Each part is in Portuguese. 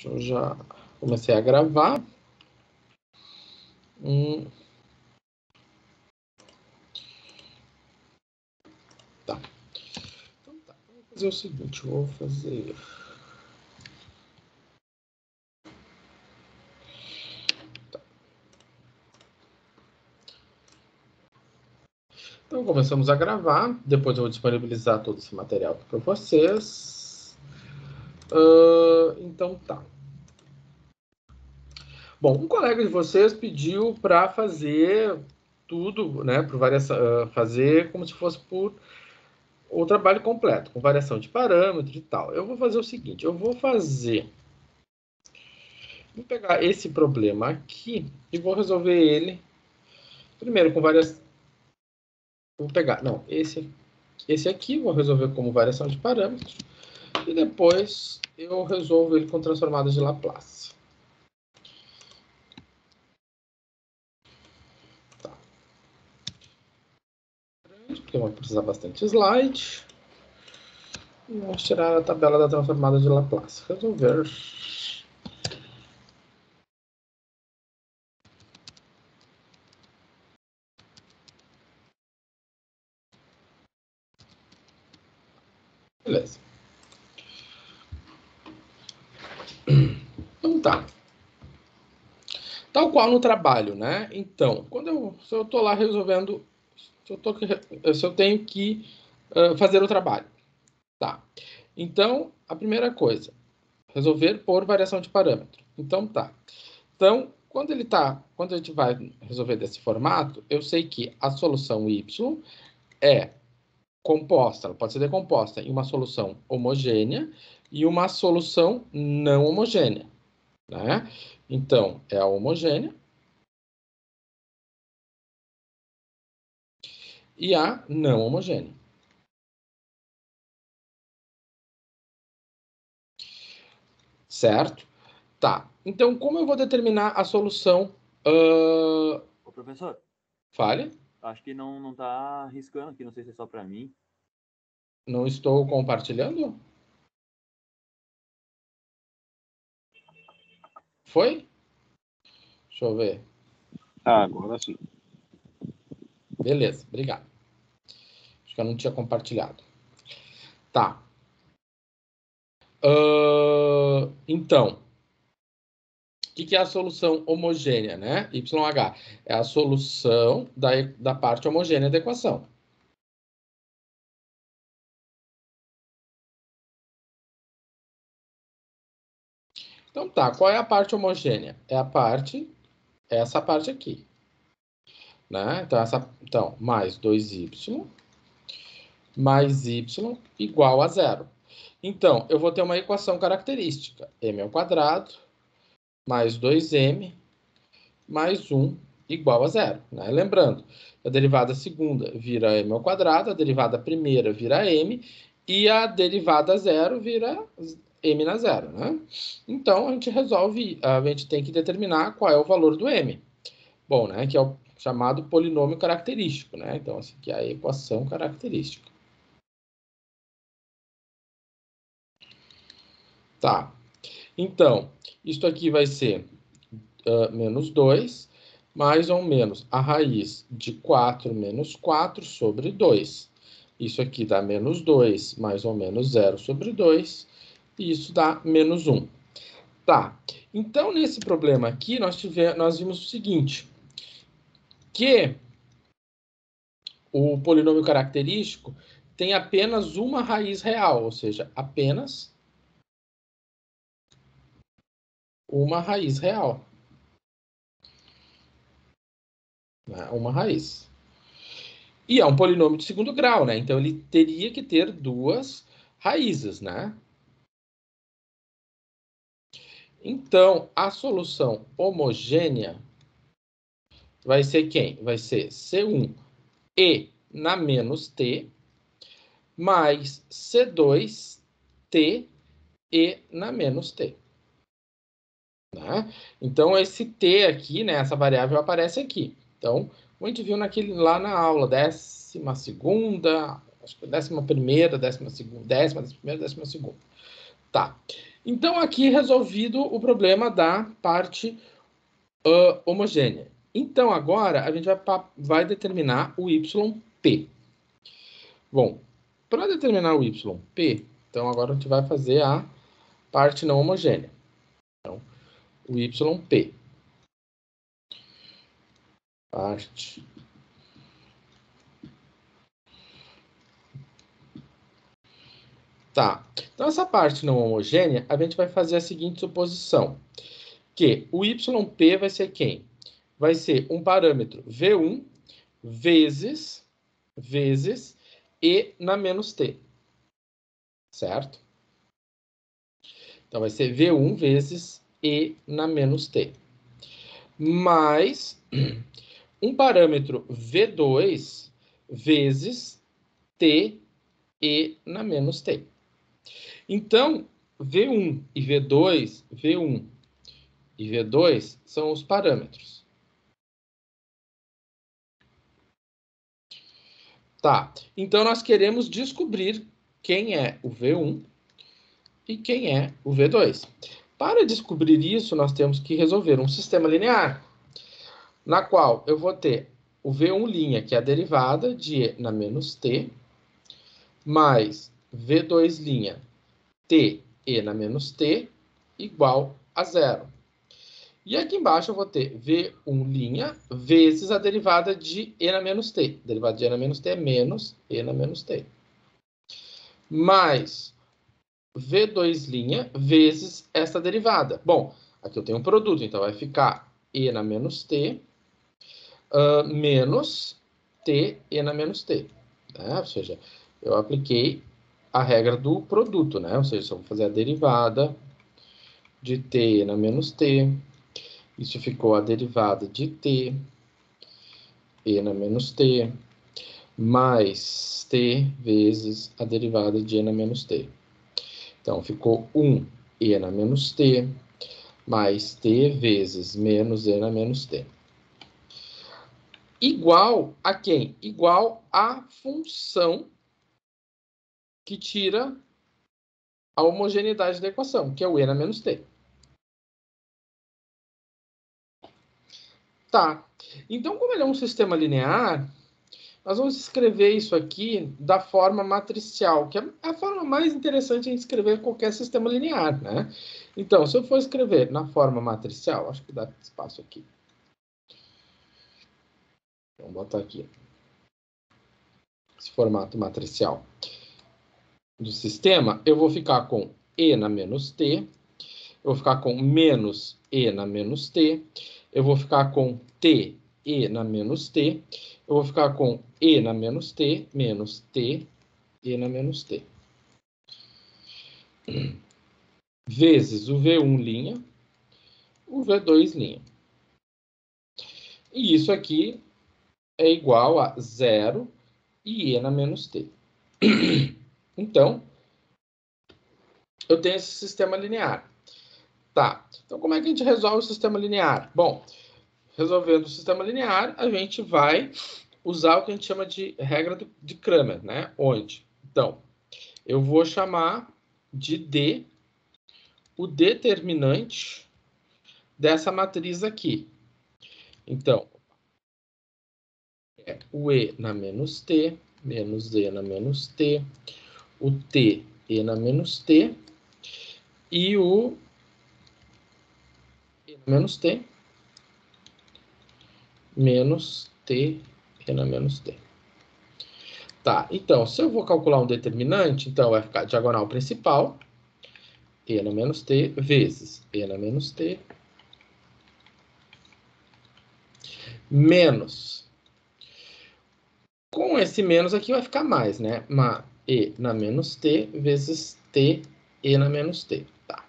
Eu já comecei a gravar. Tá. Então tá. Vou fazer o seguinte, vou fazer... Tá. Então começamos a gravar. Depois eu vou disponibilizar todo esse material para vocês. Então tá. Bom, um colega de vocês pediu para fazer tudo, né, por variação, fazer como se fosse por o trabalho completo, com variação de parâmetro e tal. Eu vou fazer o seguinte, vou pegar esse problema aqui e vou resolver ele primeiro com variação. Vou pegar, não, esse aqui vou resolver como variação de parâmetros e depois eu resolvo ele com transformadas de Laplace. Porque vai precisar bastante slide. E vamos tirar a tabela da transformada de Laplace. Resolver. Beleza. Então tá. Tal qual no trabalho, né? Então, se eu estou lá resolvendo, se eu tenho que fazer o trabalho, tá? Então, a primeira coisa, resolver por variação de parâmetro. Então, tá. Então, quando a gente vai resolver desse formato, eu sei que a solução y é composta, ela pode ser decomposta em uma solução homogênea e uma solução não homogênea, né? Então, é a homogênea e a não homogênea. Certo? Tá. Então, como eu vou determinar a solução... Ô, professor. Fale. Acho que não tá riscando aqui, não sei se é só para mim. Não estou compartilhando? Foi? Deixa eu ver. Agora sim. Beleza, obrigado. Acho que eu não tinha compartilhado. Tá. Então, o que é a solução homogênea, né? YH é a solução da parte homogênea da equação. Então tá, qual é a parte homogênea? É essa parte aqui. Né? Então, mais 2y mais y igual a zero. Então, eu vou ter uma equação característica. M ao quadrado mais 2m mais 1 igual a zero. Né? Lembrando, a derivada segunda vira m ao quadrado, a derivada primeira vira m, e a derivada zero vira m na zero. Né? Então, a gente tem que determinar qual é o valor do m. Bom, né? Que é o chamado polinômio característico. Né? Então, essa aqui é a equação característica. Tá. Então, isto aqui vai ser menos 2, mais ou menos a raiz de 4 menos 4 sobre 2. Isso aqui dá menos 2, mais ou menos 0 sobre 2. E isso dá menos 1. Tá. Então, nesse problema aqui, nós vimos o seguinte, que o polinômio característico tem apenas uma raiz real, ou seja, apenas uma raiz real. Né? Uma raiz. E é um polinômio de segundo grau, né? Então, ele teria que ter duas raízes, né? Então, a solução homogênea vai ser quem? Vai ser C1 e na menos T, mais C2 T e na menos T. Né? Então, esse T aqui, né, essa variável aparece aqui. Então, como a gente viu lá na aula, 12ª, acho que 11ª, 12ª, 11ª. Tá. Então, aqui resolvido o problema da parte homogênea. Então, agora, a gente vai determinar o YP. Bom, para determinar o YP, então agora a gente vai fazer a parte não homogênea. Então, o YP. Parte. Tá. Então, essa parte não homogênea, a gente vai fazer a seguinte suposição. Que o YP vai ser quem? Vai ser um parâmetro V1 vezes E na menos T. Certo? Então, vai ser V1 vezes E na menos T. Mais um parâmetro V2 vezes T E na menos T. Então, V1 e V2 são os parâmetros. Tá, então nós queremos descobrir quem é o V1 e quem é o V2. Para descobrir isso, nós temos que resolver um sistema linear, na qual eu vou ter o V1', que é a derivada de E na menos T, mais V2', T E na menos T, igual a zero. E aqui embaixo eu vou ter V1' vezes a derivada de E na menos T. A derivada de E na menos T é menos E na menos T. Mais V2' vezes essa derivada. Bom, aqui eu tenho um produto, então vai ficar E na menos T menos T E na menos T. Né? Ou seja, eu apliquei a regra do produto, né? Ou seja, eu vou fazer a derivada de T E na menos T. Isso ficou a derivada de T E na menos T, mais T vezes a derivada de E na menos T. Então, ficou 1 E na menos T, mais T vezes menos E na menos T. Igual a quem? Igual à função que tira a homogeneidade da equação, que é o E na menos T. Tá. Então, como ele é um sistema linear, nós vamos escrever isso aqui da forma matricial, que é a forma mais interessante de escrever qualquer sistema linear, né? Então, se eu for escrever na forma matricial, acho que dá espaço aqui. Vamos botar aqui. Esse formato matricial do sistema, eu vou ficar com E na menos T, eu vou ficar com menos E na menos T, eu vou ficar com T E na menos T, eu vou ficar com E na menos T, menos T, E na menos T. Vezes o V1', o V2'. E isso aqui é igual a 0 e E na menos T. Então, eu tenho esse sistema linear. Tá, então como é que a gente resolve o sistema linear? Bom, resolvendo o sistema linear, a gente vai usar o que a gente chama de regra de Cramer, né? Onde? Então, eu vou chamar de D o determinante dessa matriz aqui. Então, é o E na menos T, menos E na menos T, o T E na menos T, e o E na menos T, menos T E na menos T. Tá, então, se eu vou calcular um determinante, então vai ficar diagonal principal, E na menos T, vezes E na menos T, menos. Com esse menos aqui vai ficar mais, né? E na menos T, vezes T, E na menos T. Tá.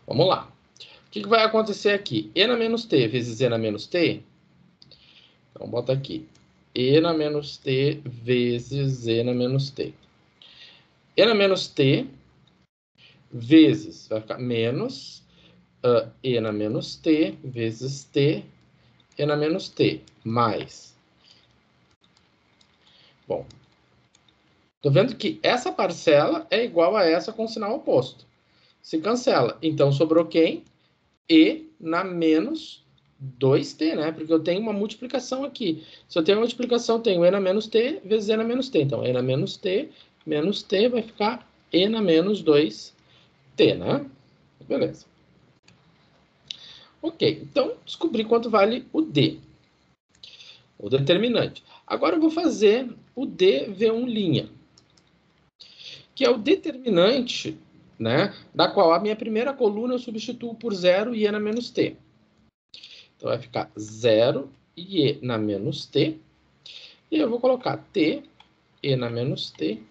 Vamos lá. O que vai acontecer aqui? E na menos T vezes E na menos T. Então, bota aqui. E na menos T vezes E na menos T. E na menos T vezes, vai ficar menos E na menos T vezes T, E na menos T, mais. Bom, tô vendo que essa parcela é igual a essa com sinal oposto. se cancela. Então, sobrou quem? E na menos 2t, né? Porque eu tenho uma multiplicação aqui. Se eu tenho uma multiplicação, eu tenho e na menos t vezes e na menos t. Então, e na menos t vai ficar e na menos 2t, né? Beleza. Ok, então descobri quanto vale o D, o determinante. Agora eu vou fazer o dV1', que é o determinante, né, da qual a minha primeira coluna eu substituo por 0 e e na menos t. Então vai ficar 0 e e na menos t. E eu vou colocar t, e na menos t,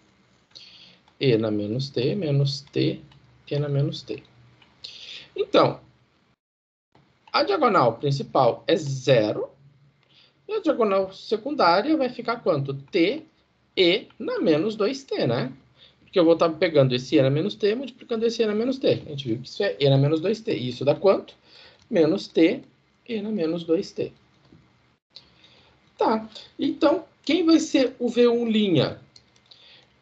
e na menos t, menos t, e na menos t. Então, a diagonal principal é 0. E a diagonal secundária vai ficar quanto? T e na menos 2t, né? Porque eu vou estar pegando esse e na menos t, multiplicando esse e na menos t. A gente viu que isso é e na menos 2t. E isso dá quanto? Menos t e na menos 2t. Tá. Então, quem vai ser o V1'?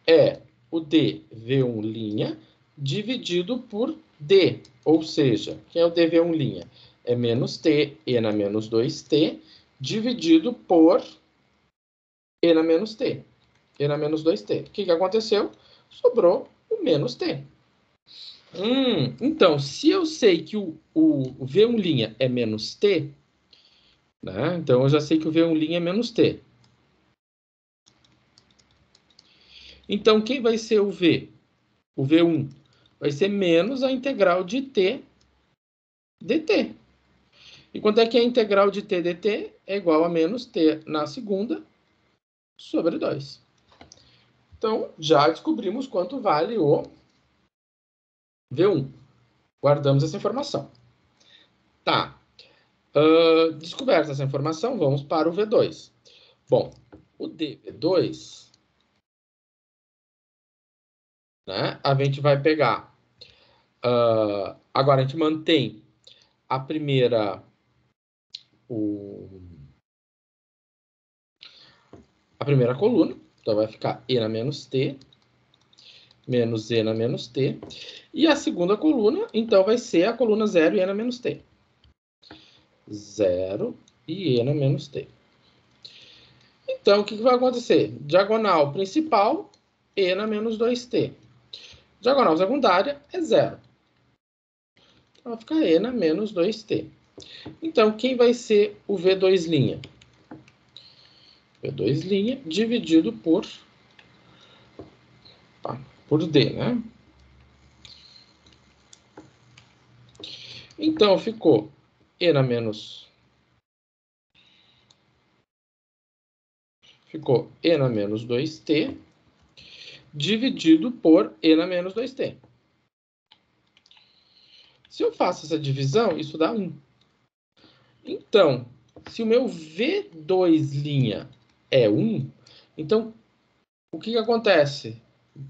É o dV1' dividido por d. Ou seja, quem é o dV1'? É menos t e na menos 2t dividido por e na menos t. E na menos 2t. O que aconteceu? Sobrou o menos t. Então, se eu sei que o V1' é menos t, né? Então eu já sei que o V1' é menos t. Então, quem vai ser o V? O V1 vai ser menos a integral de t dt. E quanto é que a integral de t dt é igual a menos t na segunda sobre 2. Então, já descobrimos quanto vale o V1. Guardamos essa informação. Tá. Descoberta essa informação, vamos para o V2. Bom, o dV2, né, a gente vai pegar... agora, a gente mantém a primeira... a primeira coluna. Então, vai ficar e na menos t, menos e na menos t. E a segunda coluna, então, vai ser a coluna 0 e e na menos t. 0 e e na menos t. Então, o que vai acontecer? Diagonal principal, e na menos 2t. Diagonal secundária é 0. Então, vai ficar e na menos 2t. Então, quem vai ser o V2'? V2' dividido por d, né? Então, ficou e na menos... Ficou e na menos 2t dividido por e na menos 2t. Se eu faço essa divisão, isso dá 1. Então, se o meu V2' é 1, então, o que acontece?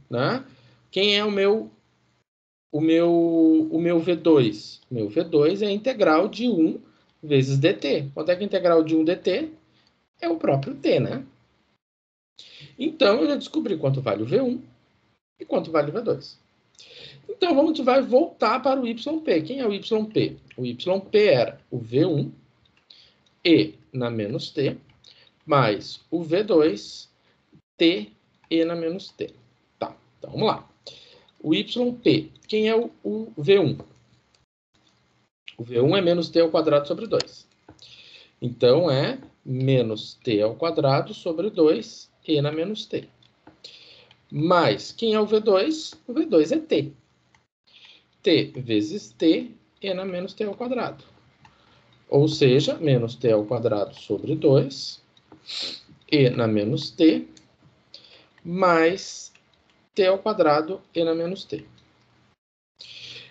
Né? Quem é o meu V2? O meu V2 é a integral de 1 vezes dt. Quanto é que a integral de 1 dt? É o próprio t, né? Então, eu já descobri quanto vale o V1 e quanto vale o V2. Então, a gente vai voltar para o YP. Quem é o YP? O YP era o V1 e na menos t, mais o V2, t e na menos t. Tá, então vamos lá. O YP, quem é o V1? O V1 é menos t ao quadrado sobre 2. Então, é menos t ao quadrado sobre 2 e na menos t. Mais, quem é o V2? O V2 é t. T vezes t e na menos t ao quadrado. Ou seja, menos t ao quadrado sobre 2 e na menos t, mais t ao quadrado e na menos t.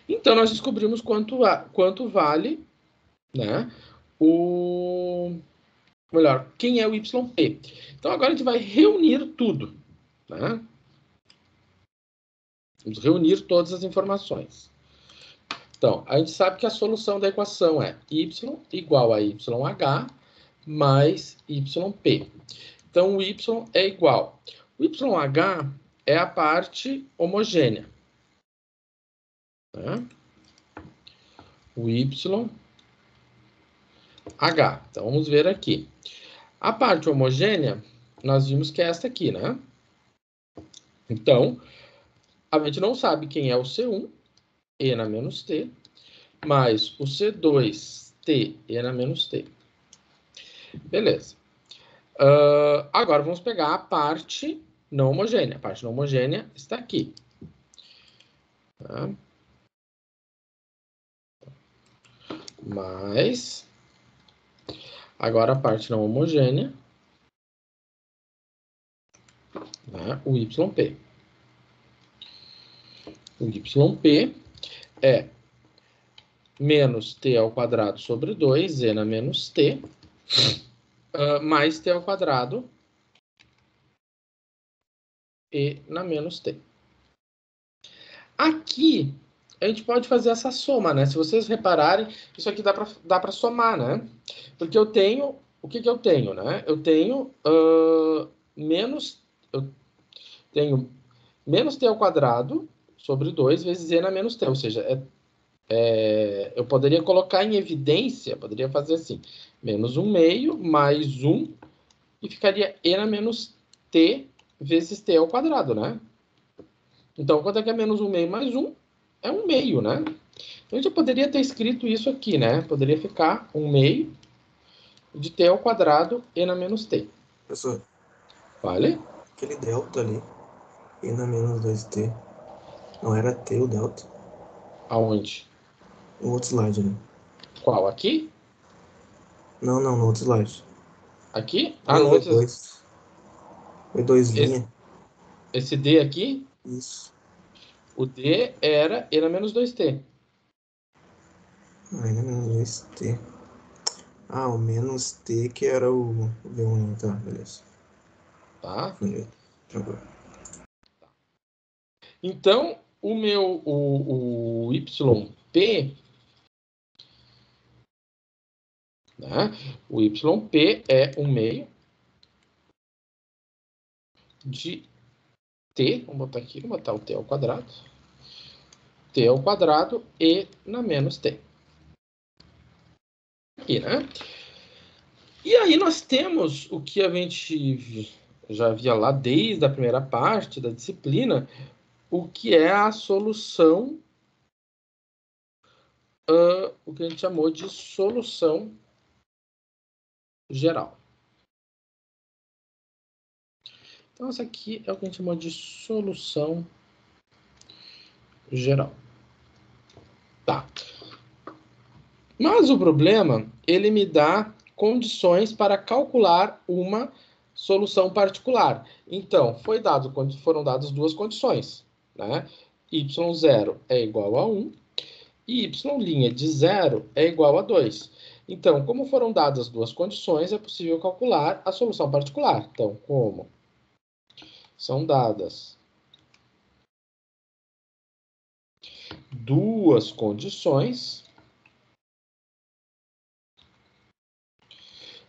Então, nós descobrimos quanto vale, né, melhor, quem é o YP. Então, agora a gente vai reunir tudo, né? Vamos reunir todas as informações. Então, a gente sabe que a solução da equação é y igual a YH mais YP. Então, o y é igual. O YH é a parte homogênea. né? O YH. Então, vamos ver aqui. A parte homogênea, nós vimos que é esta aqui, né? Então, a gente não sabe quem é o C1, E na menos T, mais o C2, T, E na menos T. Beleza. Agora, vamos pegar a parte não homogênea. A parte não homogênea está aqui. Tá? Mais... Agora, a parte não homogênea, né? O YP. O YP é menos T ao quadrado sobre 2, E na menos T, mais T ao quadrado, E na menos T. Aqui, a gente pode fazer essa soma, né? Se vocês repararem, isso aqui dá para somar, né? Porque eu tenho... O que eu tenho, né? Eu tenho menos... Eu tenho menos T ao quadrado sobre 2 vezes E na menos T. Ou seja, eu poderia colocar em evidência, poderia fazer assim, menos 1 meio mais 1, e ficaria E na menos T vezes T ao quadrado, né? Então, quanto é que é menos 1 meio mais 1? É 1 meio, né? Então, a gente poderia ter escrito isso aqui, né? Poderia ficar 1 meio de T ao quadrado E na menos T. Professor, Vale? aquele delta ali, E na menos 2T, não era T o delta? Aonde? No outro slide, né? Qual? Aqui? Não, no outro slide. Aqui? Ali No o outro... V2. V2'. Esse D aqui, Isso. o D era E na menos 2T. E na menos 2T. Ah, o menos T que era o V1, né? Tá, beleza. Tá? Tranquilo. Então, o YP, né? O YP é 1 meio de T, vamos botar aqui, vamos botar o T ao quadrado, T ao quadrado E na menos T. Aqui, né? E aí nós temos o que a gente já via lá desde a primeira parte da disciplina, o que é a solução, o que a gente chamou de solução geral. Então, essa aqui é o que a gente chamou de solução geral. Tá. Mas o problema, ele me dá condições para calcular uma solução particular. Então, foram dadas duas condições, né? y0 é igual a 1 e y' de 0 é igual a 2. Então, como foram dadas duas condições, é possível calcular a solução particular. Então, como são dadas duas condições,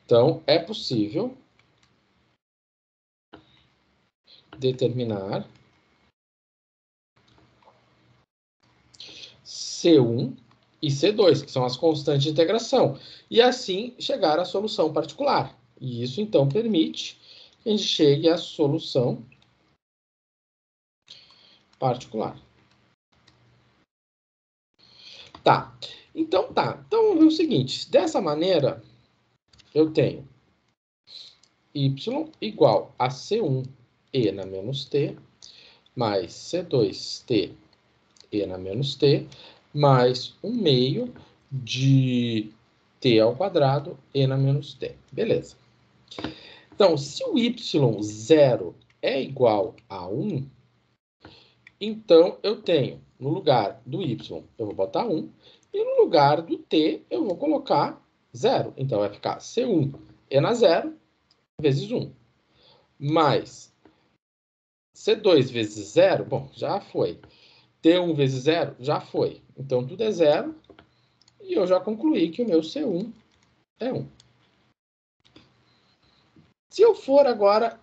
então é possível determinar C1 e C2, que são as constantes de integração, e assim chegar à solução particular. E isso, então, permite que a gente chegue à solução particular. Tá. Então, vamos ver o seguinte. Dessa maneira, eu tenho y igual a C1 E na menos T, mais C2T E na menos T, mais 1 meio de T ao quadrado E na menos T. Beleza. Então, se o y0 é igual a 1, então eu tenho, no lugar do y, eu vou botar 1, e no lugar do t, eu vou colocar 0. Então, vai ficar C1 E na 0 vezes 1, mais C2 vezes 0, bom, já foi. T1 vezes 0, já foi. Então, tudo é 0, e eu já concluí que o meu C1 é 1. Se eu for agora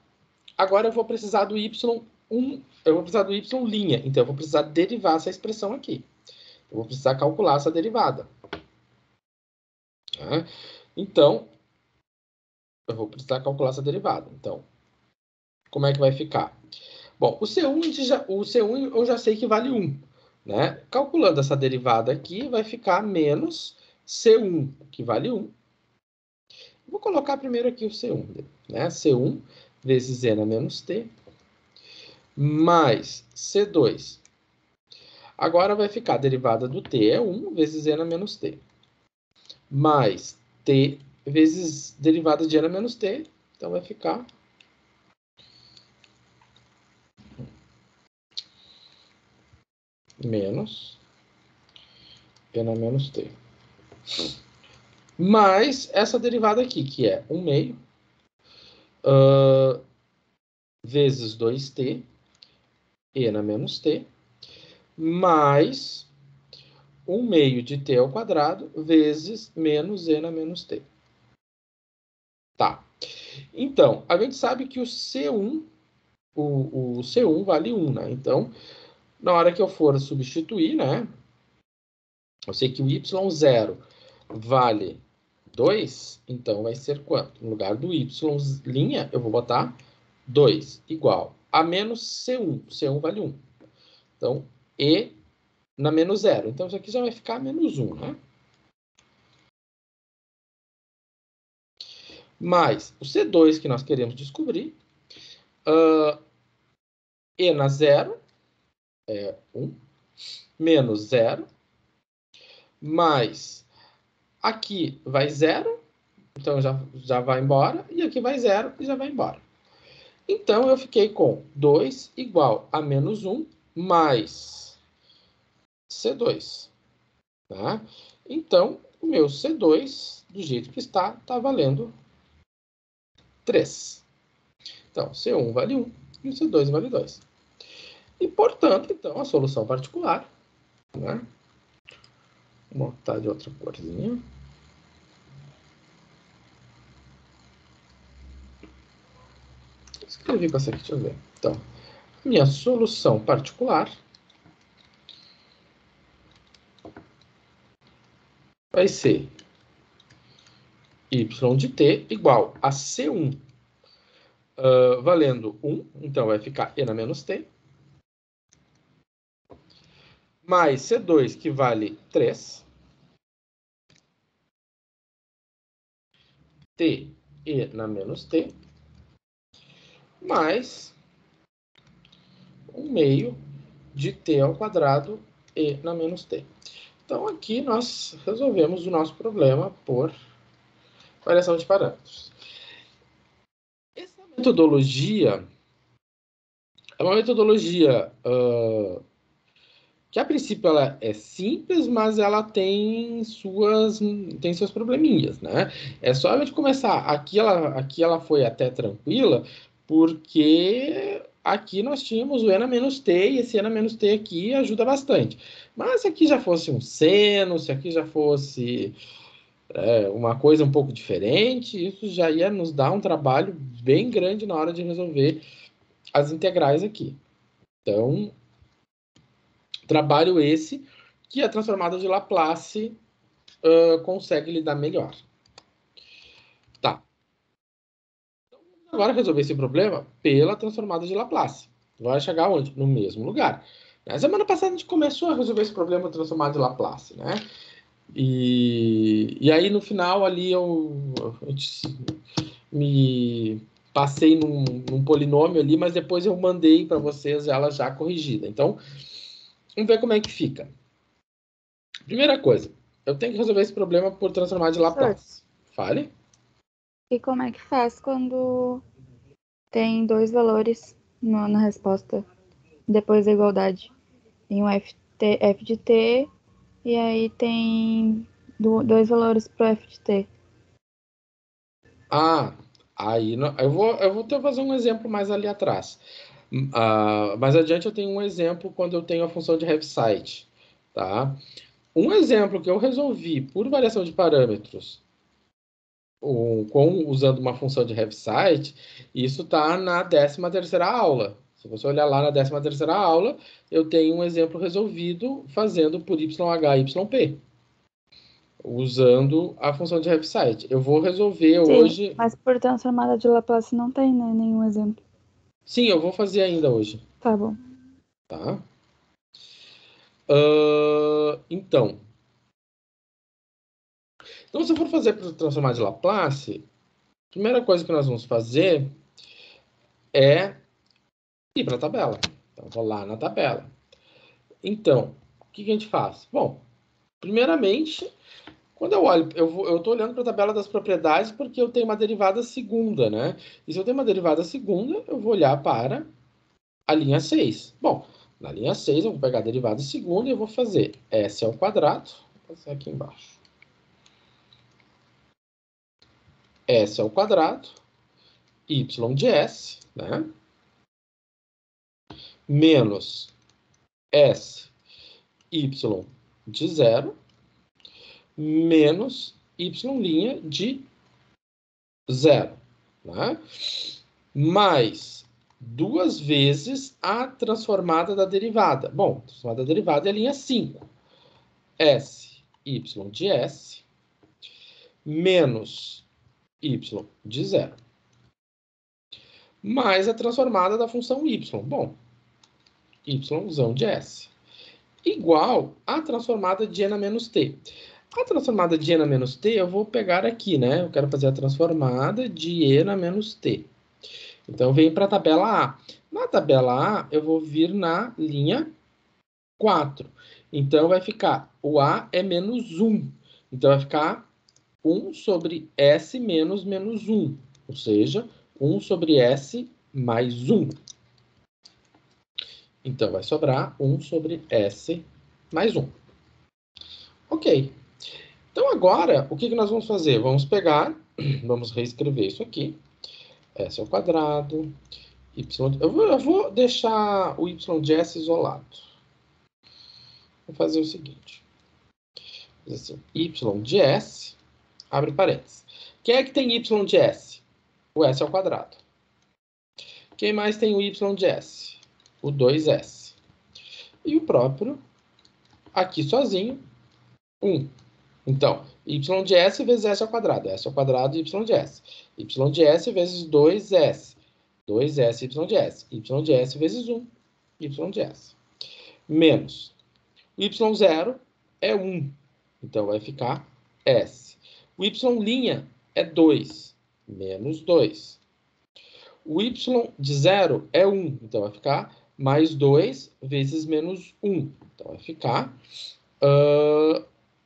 eu vou precisar do y1, eu vou precisar do y', então eu vou precisar derivar essa expressão aqui. Eu vou precisar calcular essa derivada. Tá? Então, eu vou precisar calcular essa derivada. Então, como é que vai ficar? Bom, o C1 eu já sei que vale 1. Né? Calculando essa derivada aqui, vai ficar menos C1, que vale 1. Vou colocar primeiro aqui o C1. Né? C1 vezes N menos T, mais C2. Agora vai ficar a derivada do T é 1 vezes N menos T, mais T vezes derivada de N menos T. Então vai ficar menos N menos T. Mais essa derivada aqui, que é 1 meio vezes 2t, N menos T, mais 1 meio de t ao quadrado vezes menos N menos T. Tá. Então, a gente sabe que o C1, o C1 vale 1, né? Então, na hora que eu for substituir, né? Eu sei que o Y0 vale 2, então vai ser quanto? No lugar do Y', eu vou botar 2, igual a menos C1. C1 vale 1. Então, E na menos 0. Então, isso aqui já vai ficar menos 1, né? Mais o C2 que nós queremos descobrir. E na 0 é 1. Menos 0. Mais aqui vai 0. Então, já vai embora. E aqui vai 0 e já vai embora. Então, eu fiquei com 2 igual a menos 1 mais C2. Tá? Então, o meu C2, do jeito que está valendo 3. Então, C1 vale 1 e o C2 vale 2. E, portanto, então, a solução particular, né? Vou botar de outra corzinha. Escrevi com essa aqui, deixa eu ver. Então, minha solução particular vai ser y de t igual a C1 valendo 1, então vai ficar E na menos t, mais C2 que vale 3, t E na menos t, mais 1 meio de t ao quadrado E na menos t. Então, aqui nós resolvemos o nosso problema por variação de parâmetros. Essa metodologia é uma metodologia que, a princípio, ela é simples, mas ela tem seus probleminhas, né? É só a gente começar. Aqui ela foi até tranquila, porque aqui nós tínhamos o N menos T, e esse N menos T aqui ajuda bastante. Mas se aqui já fosse um seno, se aqui já fosse uma coisa um pouco diferente, isso já ia nos dar um trabalho bem grande na hora de resolver as integrais aqui. Então, trabalho esse que a transformada de Laplace consegue lidar melhor. Tá. Agora, resolver esse problema pela transformada de Laplace. Vai chegar onde? No mesmo lugar. Na semana passada, a gente começou a resolver esse problema transformado de Laplace, né? E aí, no final, ali, eu me passei num polinômio ali, mas depois eu mandei para vocês ela já corrigida. Então, vamos ver como é que fica. Primeira coisa, eu tenho que resolver esse problema por transformar de Laplace. Fale. E como é que faz quando tem dois valores na resposta depois da igualdade? Tem um f de t e aí tem dois valores para o f de t. Aí eu vou fazer um exemplo mais ali atrás. Mais adiante eu tenho um exemplo quando eu tenho a função de Heaviside, tá? Um exemplo que eu resolvi por variação de parâmetros usando uma função de Heaviside, isso está na 13ª aula. Se você olhar lá na 13ª aula, eu tenho um exemplo resolvido fazendo por YH e YP, usando a função de Heaviside. Eu vou resolver hoje... Mas por transformada de Laplace não tem, né, nenhum exemplo. Sim, eu vou fazer ainda hoje. Tá bom. Tá? Então, se eu for fazer para transformar de Laplace, a primeira coisa que nós vamos fazer é ir para a tabela. Então, vou lá na tabela. Então, o que a gente faz? Bom, primeiramente, quando eu olho, eu estou olhando para a tabela das propriedades porque eu tenho uma derivada segunda, né? E se eu tenho uma derivada segunda, eu vou olhar para a linha 6. Bom, na linha 6 eu vou pegar a derivada segunda e eu vou fazer S ao quadrado, vou passar aqui embaixo. S ao quadrado, y de S, né? Menos S, y de 0, menos y' de 0, né? Mais 2 vezes a transformada da derivada. Bom, a transformada da derivada é a linha 5. S, y de S, menos y de 0. Mais a transformada da função y. Bom, y de S. Igual a transformada de n menos t. A transformada de n menos t eu vou pegar aqui, né? Eu quero fazer a transformada de n menos t. Então, eu venho para a tabela A. Na tabela A, eu vou vir na linha 4. Então, vai ficar, o A é menos 1. Então, vai ficar 1 sobre S menos 1. Ou seja, 1 sobre S mais 1. Então, vai sobrar 1 sobre S mais 1. Ok. Então, agora, o que nós vamos fazer? Vamos pegar, vamos reescrever isso aqui. S ao quadrado, y... Eu vou deixar o y de S isolado. Vou fazer o seguinte. Assim, y de S, abre parênteses. Quem é que tem y de S? O S ao quadrado. Quem mais tem o y de S? O 2S. E o próprio, aqui sozinho, 1. Então, y de S vezes S ao quadrado. S ao quadrado, y de S. Y de S vezes 2S. 2S, y de S. Y de S vezes 1. Y de S. Menos. O y0 é 1. Então, vai ficar S. O y' é 2. Menos 2. O y de 0 é 1. Então, vai ficar mais 2 vezes menos 1. Então, vai ficar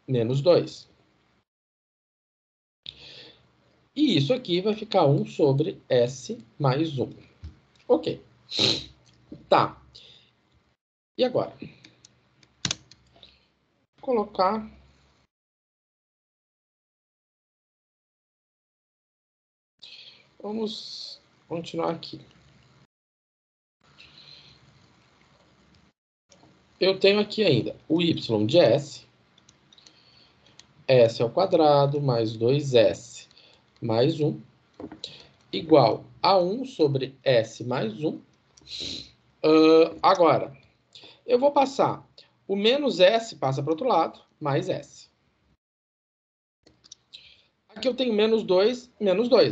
menos 2. E isso aqui vai ficar 1 sobre S mais 1. Ok. Tá. E agora? Vou colocar... Vamos continuar aqui. Eu tenho aqui ainda o y de S, S ao quadrado mais 2S mais 1, igual a 1 sobre S mais 1. Agora, eu vou passar o menos S passa para o outro lado, mais S. Aqui eu tenho menos 2,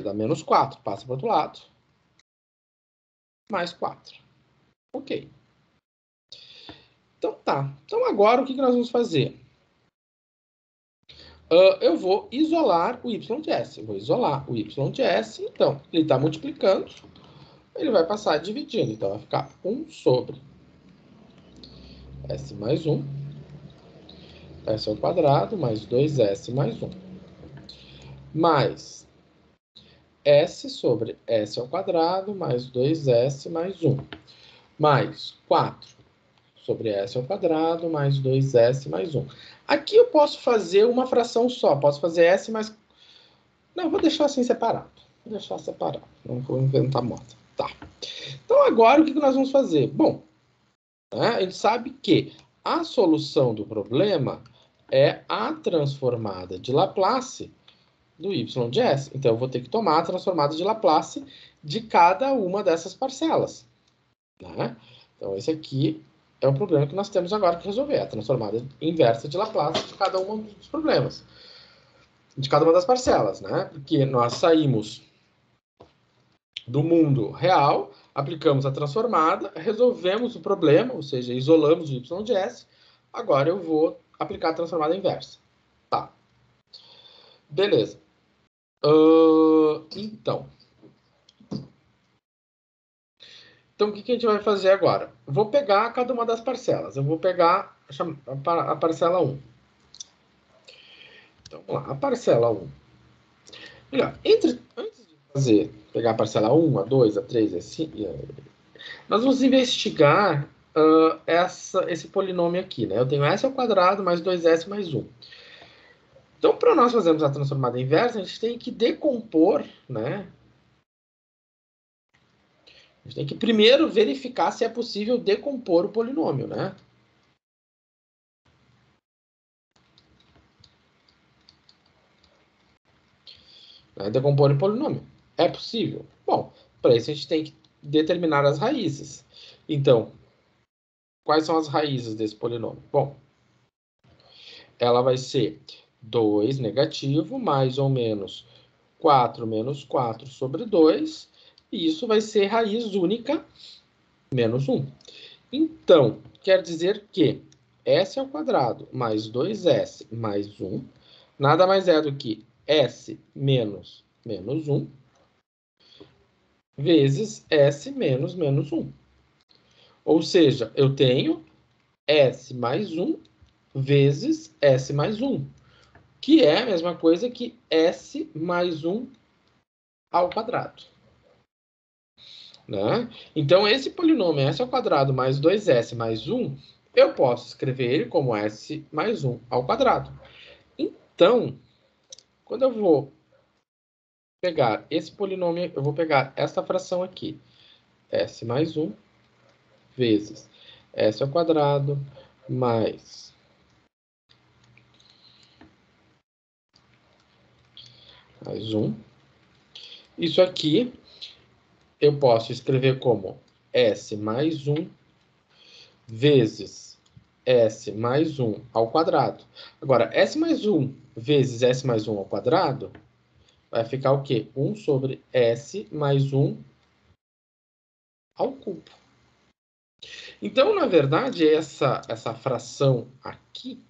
dá menos 4, passa para o outro lado, mais 4. Ok. Então tá. Então agora o que nós vamos fazer? Eu vou isolar o y de S. Eu vou isolar o y de S. Então, ele está multiplicando, ele vai passar dividindo. Então, vai ficar 1 sobre S mais 1. S ao quadrado mais 2S mais 1. Mais S sobre S ao quadrado mais 2S mais 1. Mais 4 sobre S ao quadrado mais 2S mais 1. Aqui eu posso fazer uma fração só. Posso fazer S mais... Não, vou deixar assim separado. Vou deixar separado. Não vou inventar moda. Tá. Então, agora, o que nós vamos fazer? Bom, a gente sabe que a solução do problema é a transformada de Laplace do y de S. Então, eu vou ter que tomar a transformada de Laplace de cada uma dessas parcelas. né? Então, esse aqui é o problema que nós temos agora que resolver, a transformada inversa de Laplace de cada um dos problemas, de cada uma das parcelas, né? Porque nós saímos do mundo real, aplicamos a transformada, resolvemos o problema, ou seja, isolamos o y de S, agora eu vou aplicar a transformada inversa. Tá. Beleza. Então, o que a gente vai fazer agora? Vou pegar cada uma das parcelas. Eu vou pegar a parcela 1. Então, vamos lá. A parcela 1. Antes de pegar a parcela 1, a 2, a 3, a 5, nós vamos investigar esse polinômio aqui, né? Eu tenho S ao quadrado mais 2S mais 1. Então, para nós fazermos a transformada inversa, a gente tem que decompor, né? A gente tem que primeiro verificar se é possível decompor o polinômio, né? Decompor o polinômio. É possível? Bom, para isso a gente tem que determinar as raízes. Então, quais são as raízes desse polinômio? Bom, ela vai ser 2 negativo mais ou menos 4 menos 4 sobre 2, e isso vai ser raiz única menos 1. Então, quer dizer que S ao quadrado mais 2S mais 1 nada mais é do que S menos menos 1 vezes S menos menos 1. Ou seja, eu tenho S mais 1 vezes S mais 1, que é a mesma coisa que S mais 1 ao quadrado. Né? Então, esse polinômio S ao quadrado mais 2S mais 1, eu posso escrever ele como S mais 1 ao quadrado. Então, quando eu vou pegar esse polinômio, eu vou pegar essa fração aqui, S mais 1 vezes S ao quadrado mais mais 1. Isso aqui eu posso escrever como S mais 1 vezes S mais 1 ao quadrado. Agora, S mais 1 vezes S mais 1 ao quadrado vai ficar o quê? 1 sobre S mais 1 ao cubo. Então, na verdade, essa fração aqui,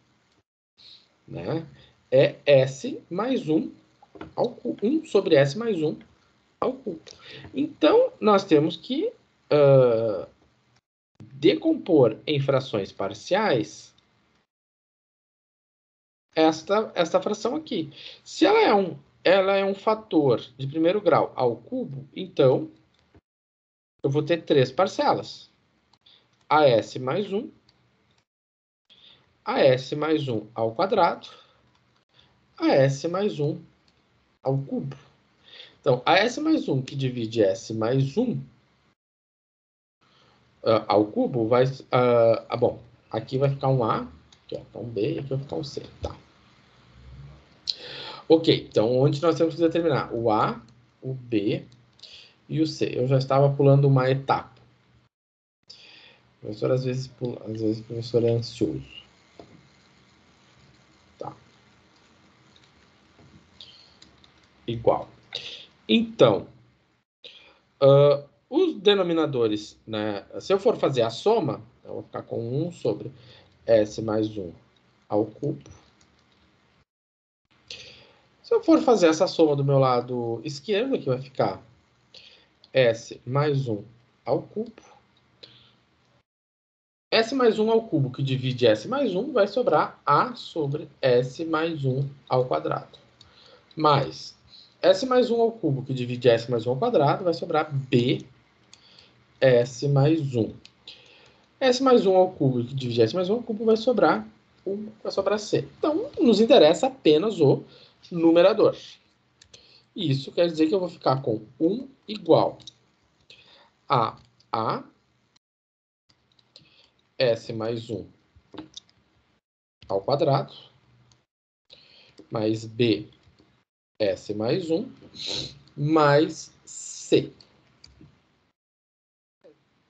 né, é S mais 1 ao cubo. 1 sobre S mais 1 ao cubo. Então, nós temos que decompor em frações parciais esta fração aqui. Se ela é um fator de primeiro grau ao cubo, então eu vou ter 3 parcelas. AS mais 1, AS mais 1 ao quadrado, AS mais 1 ao cubo. Então, AS mais 1 que divide S mais 1 ao cubo vai... bom, aqui vai ficar um A, aqui vai ficar um B e aqui vai ficar um C. Tá. Ok, então onde nós temos que determinar? O A, o B e o C. Eu já estava pulando uma etapa. O professor às vezes o professor é ansioso. Tá. Igual. Então, os denominadores, né? Se eu for fazer a soma, eu vou ficar com 1 sobre S mais 1 ao cubo. Se eu for fazer essa soma do meu lado esquerdo, aqui vai ficar S mais 1 ao cubo. S mais 1 ao cubo, que divide S mais 1, vai sobrar A sobre S mais 1 ao quadrado. Mais S mais 1 ao cubo, que divide S mais 1 ao quadrado, vai sobrar B S mais 1. S mais 1 ao cubo, que divide S mais 1 ao cubo, vai sobrar C. Então, nos interessa apenas o numerador. Isso quer dizer que eu vou ficar com 1 igual a S mais 1 ao quadrado, mais B S mais 1, mais C.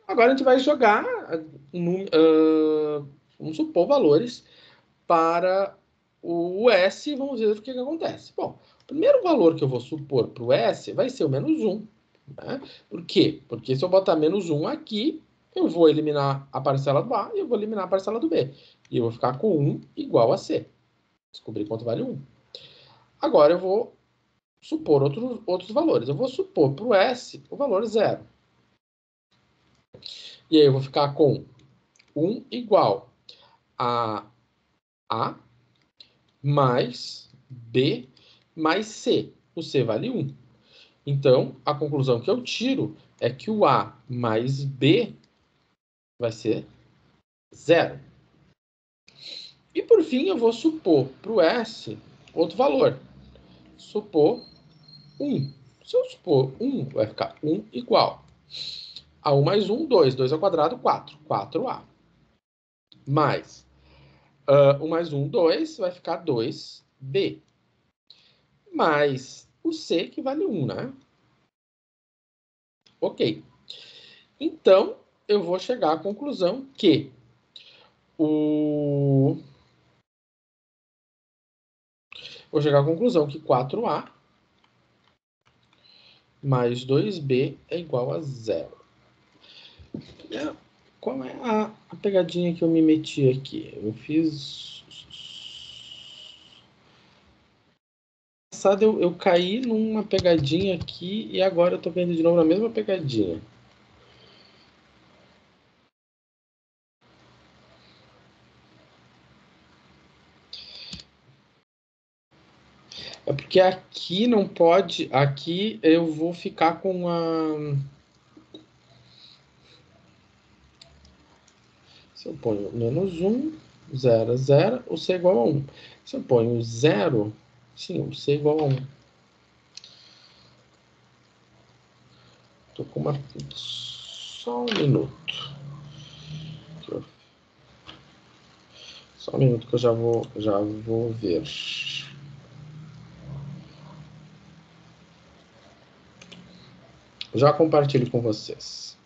Agora a gente vai jogar, vamos supor, valores para o S e vamos ver o que acontece. Bom, o primeiro valor que eu vou supor para o S vai ser o menos 1. Né? Por quê? Porque se eu botar menos 1 aqui, eu vou eliminar a parcela do A e eu vou eliminar a parcela do B. E eu vou ficar com 1 igual a C. Descobrir quanto vale 1. Agora eu vou supor outros valores. Eu vou supor para o S o valor 0. E aí eu vou ficar com 1 igual a A mais B mais C. O C vale 1. Então, a conclusão que eu tiro é que o A mais B vai ser 0. E por fim, eu vou supor para o S outro valor. Supor 1. Se eu supor 1, vai ficar 1 igual a 1 mais 1, 2. 2 ao quadrado, 4. 4A. Mais 1 mais 1, 2. Vai ficar 2B. Mais o C, que vale 1, né? Ok. Então, eu vou chegar à conclusão que Vou chegar à conclusão que 4A mais 2B é igual a 0. Qual é a pegadinha que eu me meti aqui? Eu fiz... Eu caí numa pegadinha aqui e agora eu tô caindo de novo na mesma pegadinha. É porque aqui não pode... Aqui eu vou ficar com a... Se eu ponho menos 1, 0, 0, o C é igual a 1. Se eu ponho 0, sim, o C é igual a 1. Tô com uma... Só um minuto. Só um minuto que eu já vou ver. Já compartilho com vocês.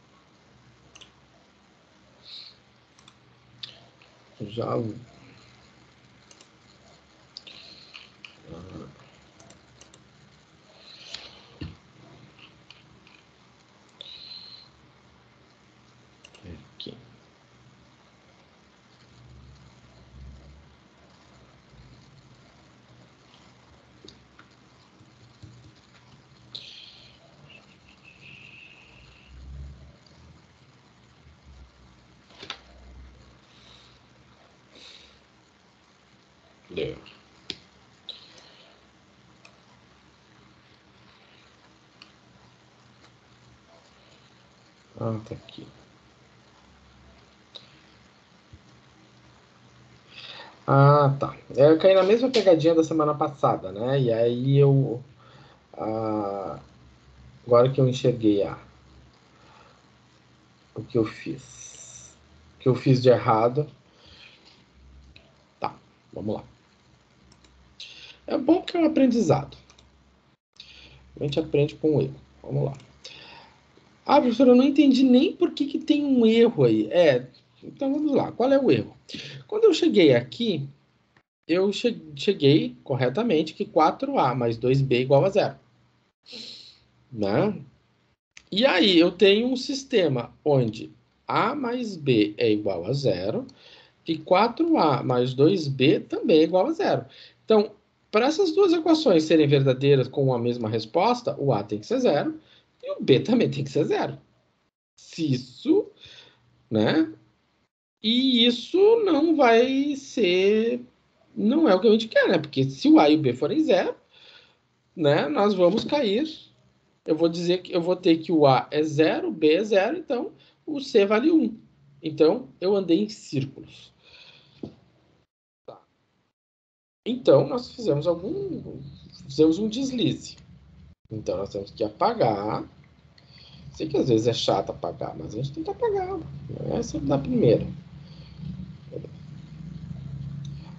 Já... Aqui. Deu. Ah, tá aqui. Ah, tá. Eu caí na mesma pegadinha da semana passada, né? E aí eu... agora que eu enxerguei o que eu fiz. O que eu fiz de errado. Tá, vamos lá. É bom que é um aprendizado. A gente aprende com o erro. Vamos lá. Ah, professor, eu não entendi nem por que tem um erro aí. Então vamos lá. Qual é o erro? Quando eu cheguei aqui, eu cheguei corretamente que 4A mais 2B é igual a 0. Né? E aí eu tenho um sistema onde A mais B é igual a 0 e 4A mais 2B também é igual a 0. Então, para essas duas equações serem verdadeiras com a mesma resposta, o A tem que ser 0 e o B também tem que ser 0. Se isso, né? E isso não vai ser... Não é o que a gente quer, né? Porque se o A e o B forem 0, né? Nós vamos cair... Eu vou dizer que eu vou ter que o A é 0, o B é 0, então o C vale 1. Então, eu andei em círculos. Tá. Então, nós fizemos um deslize. Então, nós temos que apagar. Sei que às vezes é chato apagar, mas a gente tem que apagar. Não é sempre na primeira.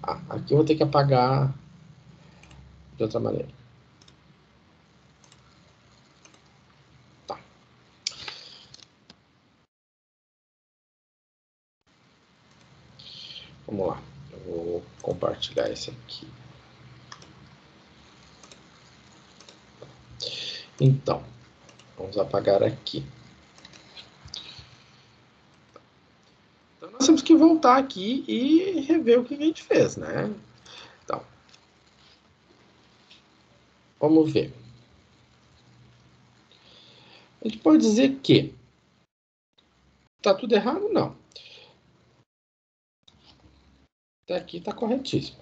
Aqui eu vou ter que apagar de outra maneira. Vamos lá. Eu vou compartilhar esse aqui. Então, vamos apagar aqui. Então, nós temos que voltar aqui e rever o que a gente fez, né? Então, vamos ver. A gente pode dizer que tá tudo errado? Não. Até aqui tá corretíssimo.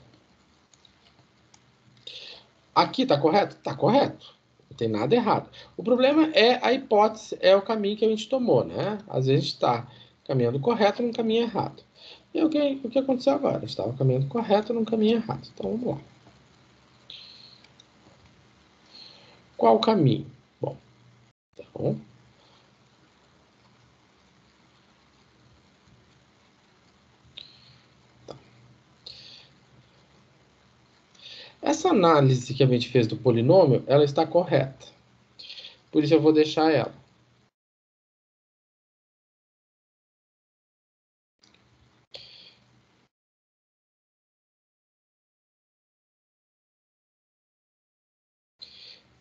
Aqui tá correto? Tá correto. Não tem nada errado. O problema é a hipótese, é o caminho que a gente tomou, né? Às vezes a gente está caminhando correto num caminho errado. E o que aconteceu agora? A gente estava caminhando correto num caminho errado. Então, vamos lá. Qual o caminho? Bom, então... Essa análise que a gente fez do polinômio, ela está correta. Por isso eu vou deixar ela.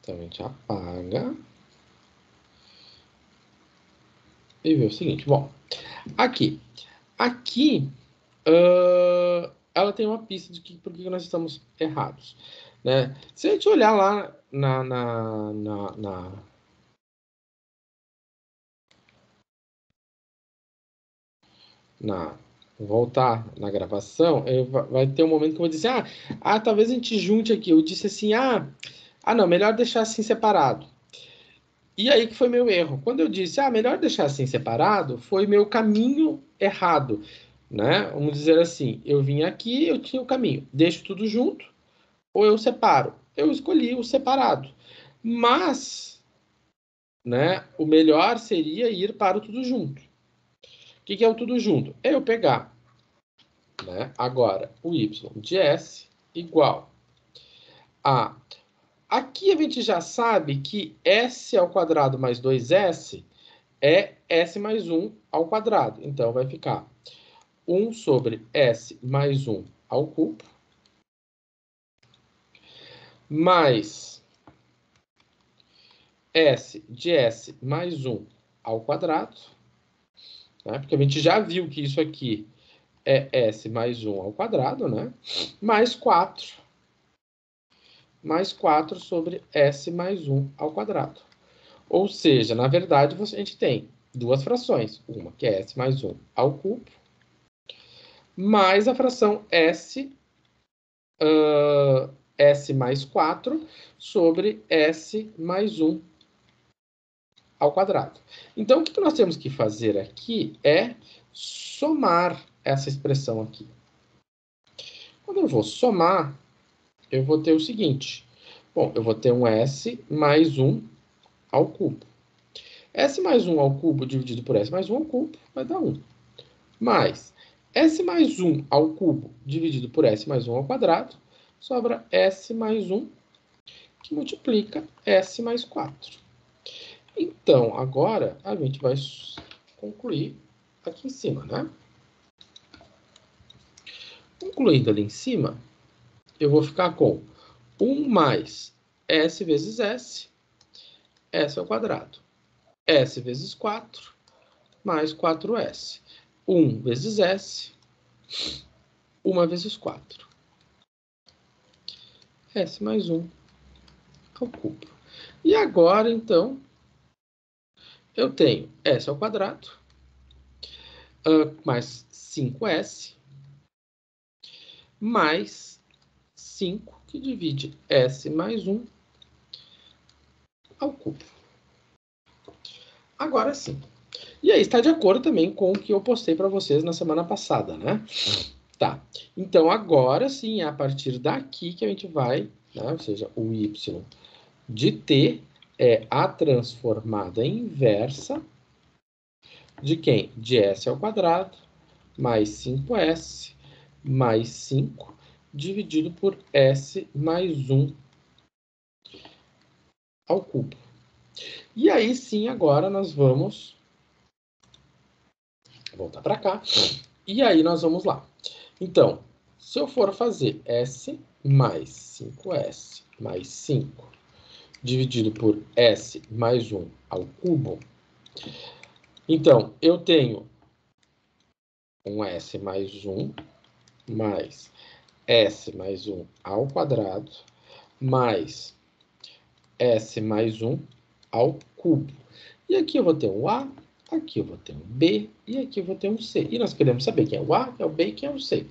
Então a gente apaga. E vê o seguinte. Bom, aqui. Ela tem uma pista de por que nós estamos errados. Né? Se a gente olhar lá voltar na gravação, vai ter um momento que eu vou dizer, talvez a gente junte aqui. Eu disse assim, não, melhor deixar assim separado. E aí que foi meu erro. Quando eu disse, melhor deixar assim separado, foi meu caminho errado. Né? Vamos dizer assim, eu vim aqui, eu tinha o caminho. Deixo tudo junto ou eu separo? Eu escolhi o separado. Mas, né, o melhor seria ir para o tudo junto. O que é o tudo junto? É eu pegar, né, agora o y de s igual a... Aqui a gente já sabe que s ao quadrado mais 2s é s mais 1 ao quadrado. Então, vai ficar 1 sobre s mais 1 ao cubo, mais s de s mais 1 ao quadrado, né? Porque a gente já viu que isso aqui é s mais 1 ao quadrado, né? Mais 4 sobre s mais 1 ao quadrado. Ou seja, na verdade, a gente tem duas frações. Uma que é s mais 1 ao cubo, mais a fração s mais 4 sobre s mais 1 ao quadrado. Então, o que nós temos que fazer aqui é somar essa expressão aqui. Quando eu vou somar, eu vou ter o seguinte. Bom, eu vou ter um s mais 1 ao cubo. S mais 1 ao cubo dividido por S mais 1 ao cubo vai dar 1. Mais S mais 1 ao cubo dividido por S mais 1 ao quadrado sobra S mais 1, que multiplica S mais 4. Então, agora, a gente vai concluir aqui em cima, né? Concluindo ali em cima, eu vou ficar com 1 mais S vezes S, S ao quadrado. S vezes 4, mais 4S. 1 vezes S, 1 vezes 4. S mais 1 ao cubo. E agora, então, eu tenho S ao quadrado, mais 5S, mais 5, que divide S mais 1 ao cubo. Agora sim. E aí está de acordo também com o que eu postei para vocês na semana passada, né? Tá. Então, agora sim, é a partir daqui que a gente vai, né? Ou seja, o y de t é a transformada inversa de quem? De s ao quadrado mais 5s mais 5 dividido por s mais 1 ao cubo. E aí sim, agora nós vamos voltar para cá. E aí nós vamos lá. Então, se eu for fazer S mais 5S mais 5 dividido por S mais 1 ao cubo, então, eu tenho um S mais 1 mais S mais 1 ao quadrado mais S mais 1 ao cubo. E aqui eu vou ter um A, aqui eu vou ter um B e aqui eu vou ter um C. E nós queremos saber quem é o A, quem é o B e quem é o C.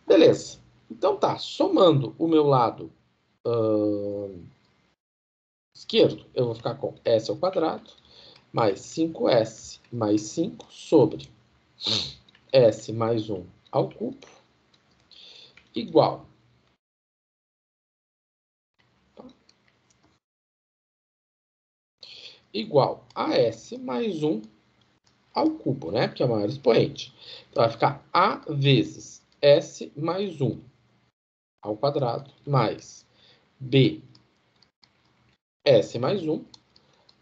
Beleza. Então tá, somando o meu lado esquerdo, eu vou ficar com S ao quadrado mais 5S mais 5 sobre S mais 1 ao cubo igual a S mais 1 ao cubo, né? Porque é o maior expoente. Então, vai ficar A vezes S mais 1 ao quadrado mais B S mais 1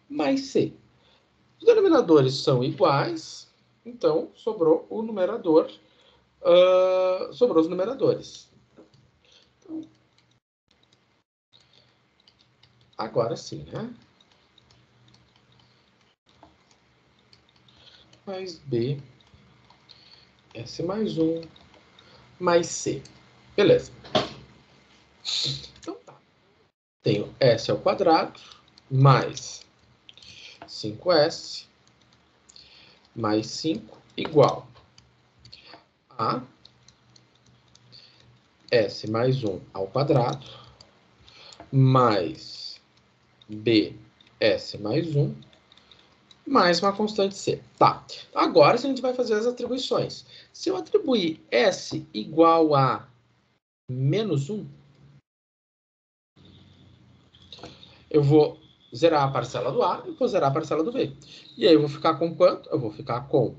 mais C. Os denominadores são iguais, então sobrou o numerador, sobrou os numeradores. Então, agora sim, né? Mais B, S mais 1, mais C. Beleza. Então tá. Tenho S ao quadrado, mais 5S, mais 5, igual a S mais 1 ao quadrado, mais B, S mais 1, mais uma constante C. Tá. Agora, a gente vai fazer as atribuições. Se eu atribuir S igual a menos 1, eu vou zerar a parcela do A e vou zerar a parcela do B. E aí eu vou ficar com quanto? Eu vou ficar com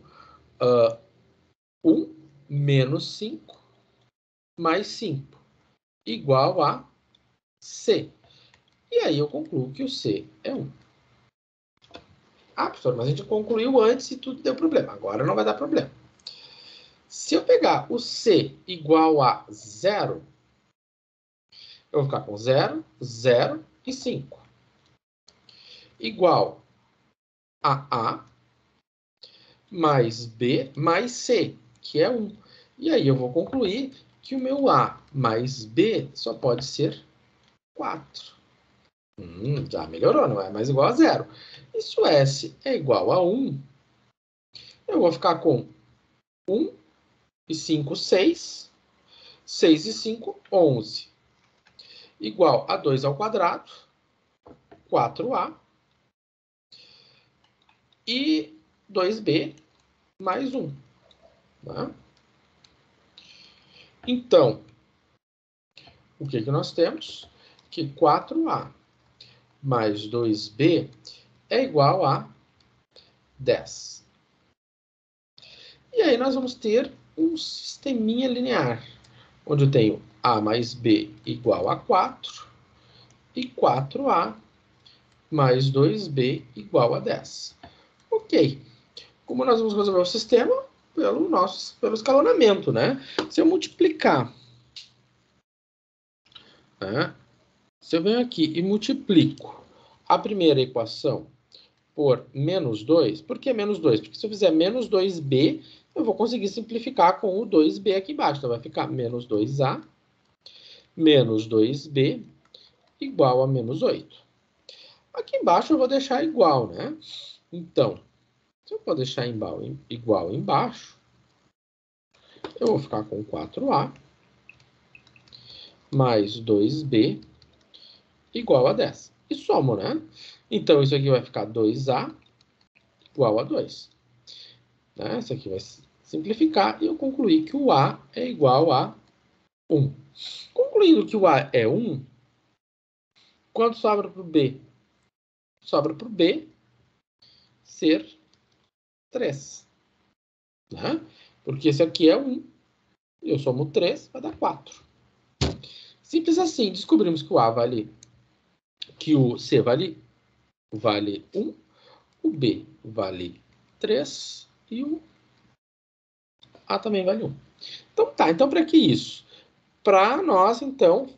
1 menos 5 mais 5 igual a C. E aí eu concluo que o C é 1. Ah, professor, mas a gente concluiu antes e tudo deu problema. Agora não vai dar problema. Se eu pegar o C igual a 0, eu vou ficar com 0, 0 e 5. Igual a A mais B mais C, que é 1. E aí eu vou concluir que o meu A mais B só pode ser 4. Já melhorou, não é mais igual a 0. E se o S é igual a 1, eu vou ficar com 1 e 5, 6. 6 e 5, 11. Igual a 2 ao quadrado, 4A. E 2B mais 1. Tá? Então, o que nós temos? Que 4A mais 2B é igual a 10. E aí nós vamos ter um sisteminha linear, onde eu tenho A mais B igual a 4 e 4A mais 2B igual a 10. Ok. Como nós vamos resolver o sistema? Pelo escalonamento, né? Se eu multiplicar, né? Se eu venho aqui e multiplico a primeira equação por menos 2, por que menos 2? Porque se eu fizer menos 2b, eu vou conseguir simplificar com o 2b aqui embaixo. Então vai ficar menos 2a menos 2b igual a menos 8. Aqui embaixo eu vou deixar igual, né? Então, se eu for deixar igual embaixo, eu vou ficar com 4a mais 2b igual a 10. E somo, né? Então, isso aqui vai ficar 2a igual a 2. Né? Isso aqui vai simplificar e eu concluí que o a é igual a 1. Concluindo que o a é 1, quanto sobra para o b? Sobra para o b ser 3. Né? Porque esse aqui é 1. Eu somo 3, vai dar 4. Simples assim. Descobrimos que o a vale... que o c vale 1, o b vale 3 e o a também vale 1. Então tá, então para que isso? Para nós, então,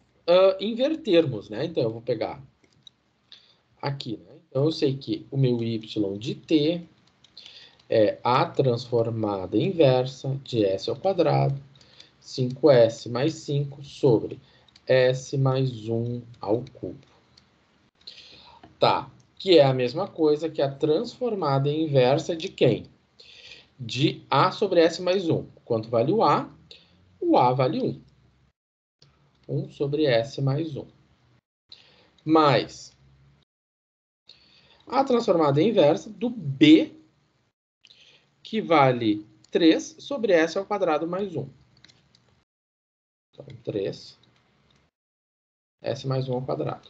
invertermos, né? Então eu vou pegar aqui, né? Então eu sei que o meu y de t é a transformada inversa de s ao quadrado, 5s mais 5 sobre s mais 1 ao cubo. Tá, que é a mesma coisa que a transformada inversa de quem? De a sobre s mais 1. Quanto vale o a? O a vale 1. 1 sobre s mais 1. Mais a transformada inversa do b, que vale 3 sobre s ao quadrado mais 1. Então, 3 s mais 1 ao quadrado.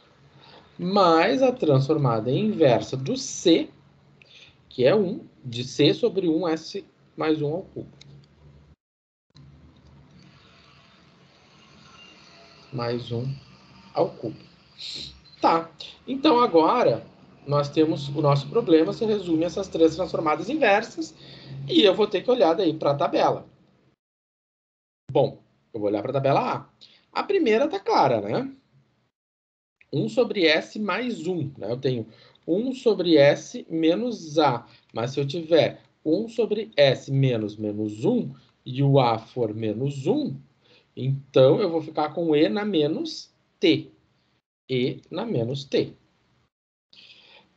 Mais a transformada inversa do c, que é 1, de c sobre 1s mais 1 ao cubo. Mais 1 ao cubo. Tá, então agora nós temos o nosso problema, se resume a essas três transformadas inversas, e eu vou ter que olhar daí para a tabela. Bom, eu vou olhar para a tabela A. A primeira tá clara, né? 1 sobre S mais 1, né? Eu tenho 1 sobre S menos A, mas se eu tiver 1 sobre S menos 1 e o A for menos 1, então eu vou ficar com E na menos T. E na menos T.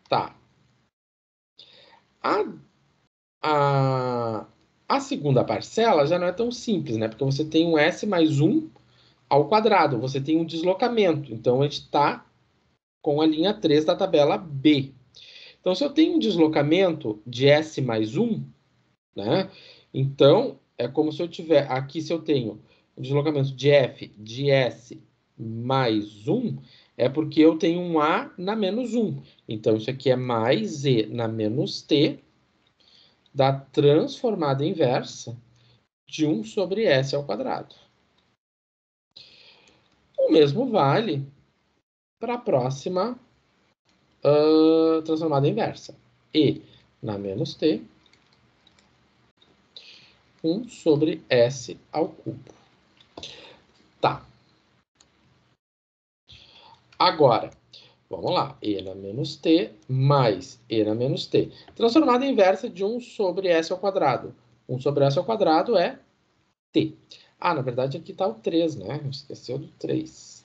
Tá. A segunda parcela já não é tão simples, né? Porque você tem um S mais 1 ao quadrado. Você tem um deslocamento. Então, a gente está com a linha 3 da tabela B. Então, se eu tenho um deslocamento de S mais 1, né? Então, é como se eu tiver... Aqui, se eu tenho um deslocamento de F de S mais 1, é porque eu tenho um A na menos 1. Então, isso aqui é mais E na menos T da transformada inversa de 1 sobre S ao quadrado. O mesmo vale para a próxima transformada inversa. E na menos T, 1 sobre S ao cubo. Tá. Agora, vamos lá. E na menos T mais E na menos T. Transformada inversa de 1 sobre S ao quadrado. 1 sobre S ao quadrado é T. Ah, na verdade aqui está o 3, né? Esqueceu do 3.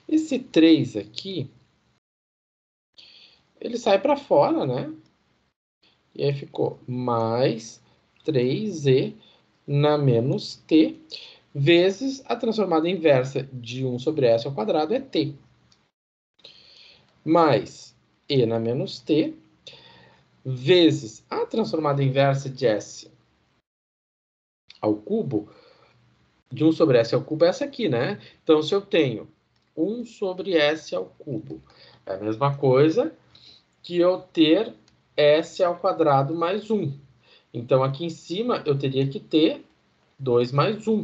Esse 3 aqui, ele sai para fora, né? E aí ficou mais 3E na menos T, vezes a transformada inversa de 1 sobre S ao quadrado é T. Mais E na menos T, vezes a transformada inversa de S ao cubo, de 1 sobre S ao cubo é essa aqui, né? Então, se eu tenho 1 sobre S ao cubo, é a mesma coisa que eu ter S ao quadrado mais 1. Então, aqui em cima, eu teria que ter 2 mais 1.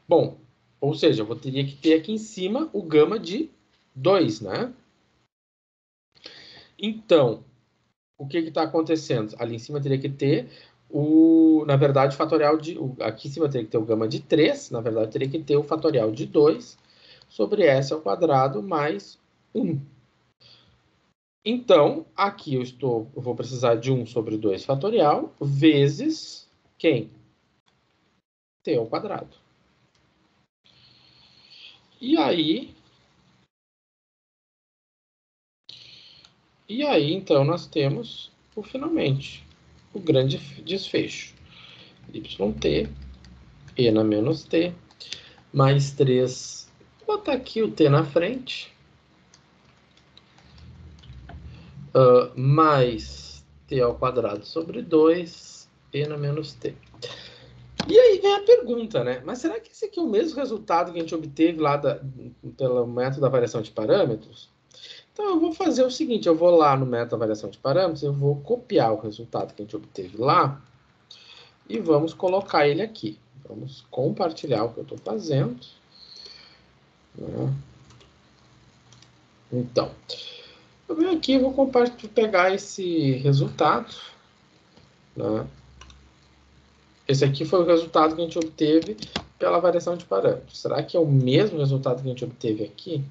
Bom, ou seja, eu teria que ter aqui em cima o gama de 2, né? Então, o que está acontecendo? Ali em cima teria que ter na verdade, o fatorial de... Aqui em cima teria que ter o gama de 3, na verdade, teria que ter o fatorial de 2 sobre S ao quadrado mais 1. Então, aqui eu vou precisar de 1 sobre 2 fatorial, vezes quem? T ao quadrado. E aí, então, nós temos finalmente o grande desfecho. YT, E na menos T, mais 3. Vou botar aqui o T na frente. Mais T ao quadrado sobre 2, E na menos T. E aí vem a pergunta, né? Mas será que esse aqui é o mesmo resultado que a gente obteve lá pelo método da variação de parâmetros? Então, eu vou fazer o seguinte, eu vou lá no método da variação de parâmetros, eu vou copiar o resultado que a gente obteve lá e vamos colocar ele aqui. Vamos compartilhar o que eu estou fazendo. Então, eu venho aqui e vou pegar esse resultado. Né? Esse aqui foi o resultado que a gente obteve pela variação de parâmetros. Será que é o mesmo resultado que a gente obteve aqui?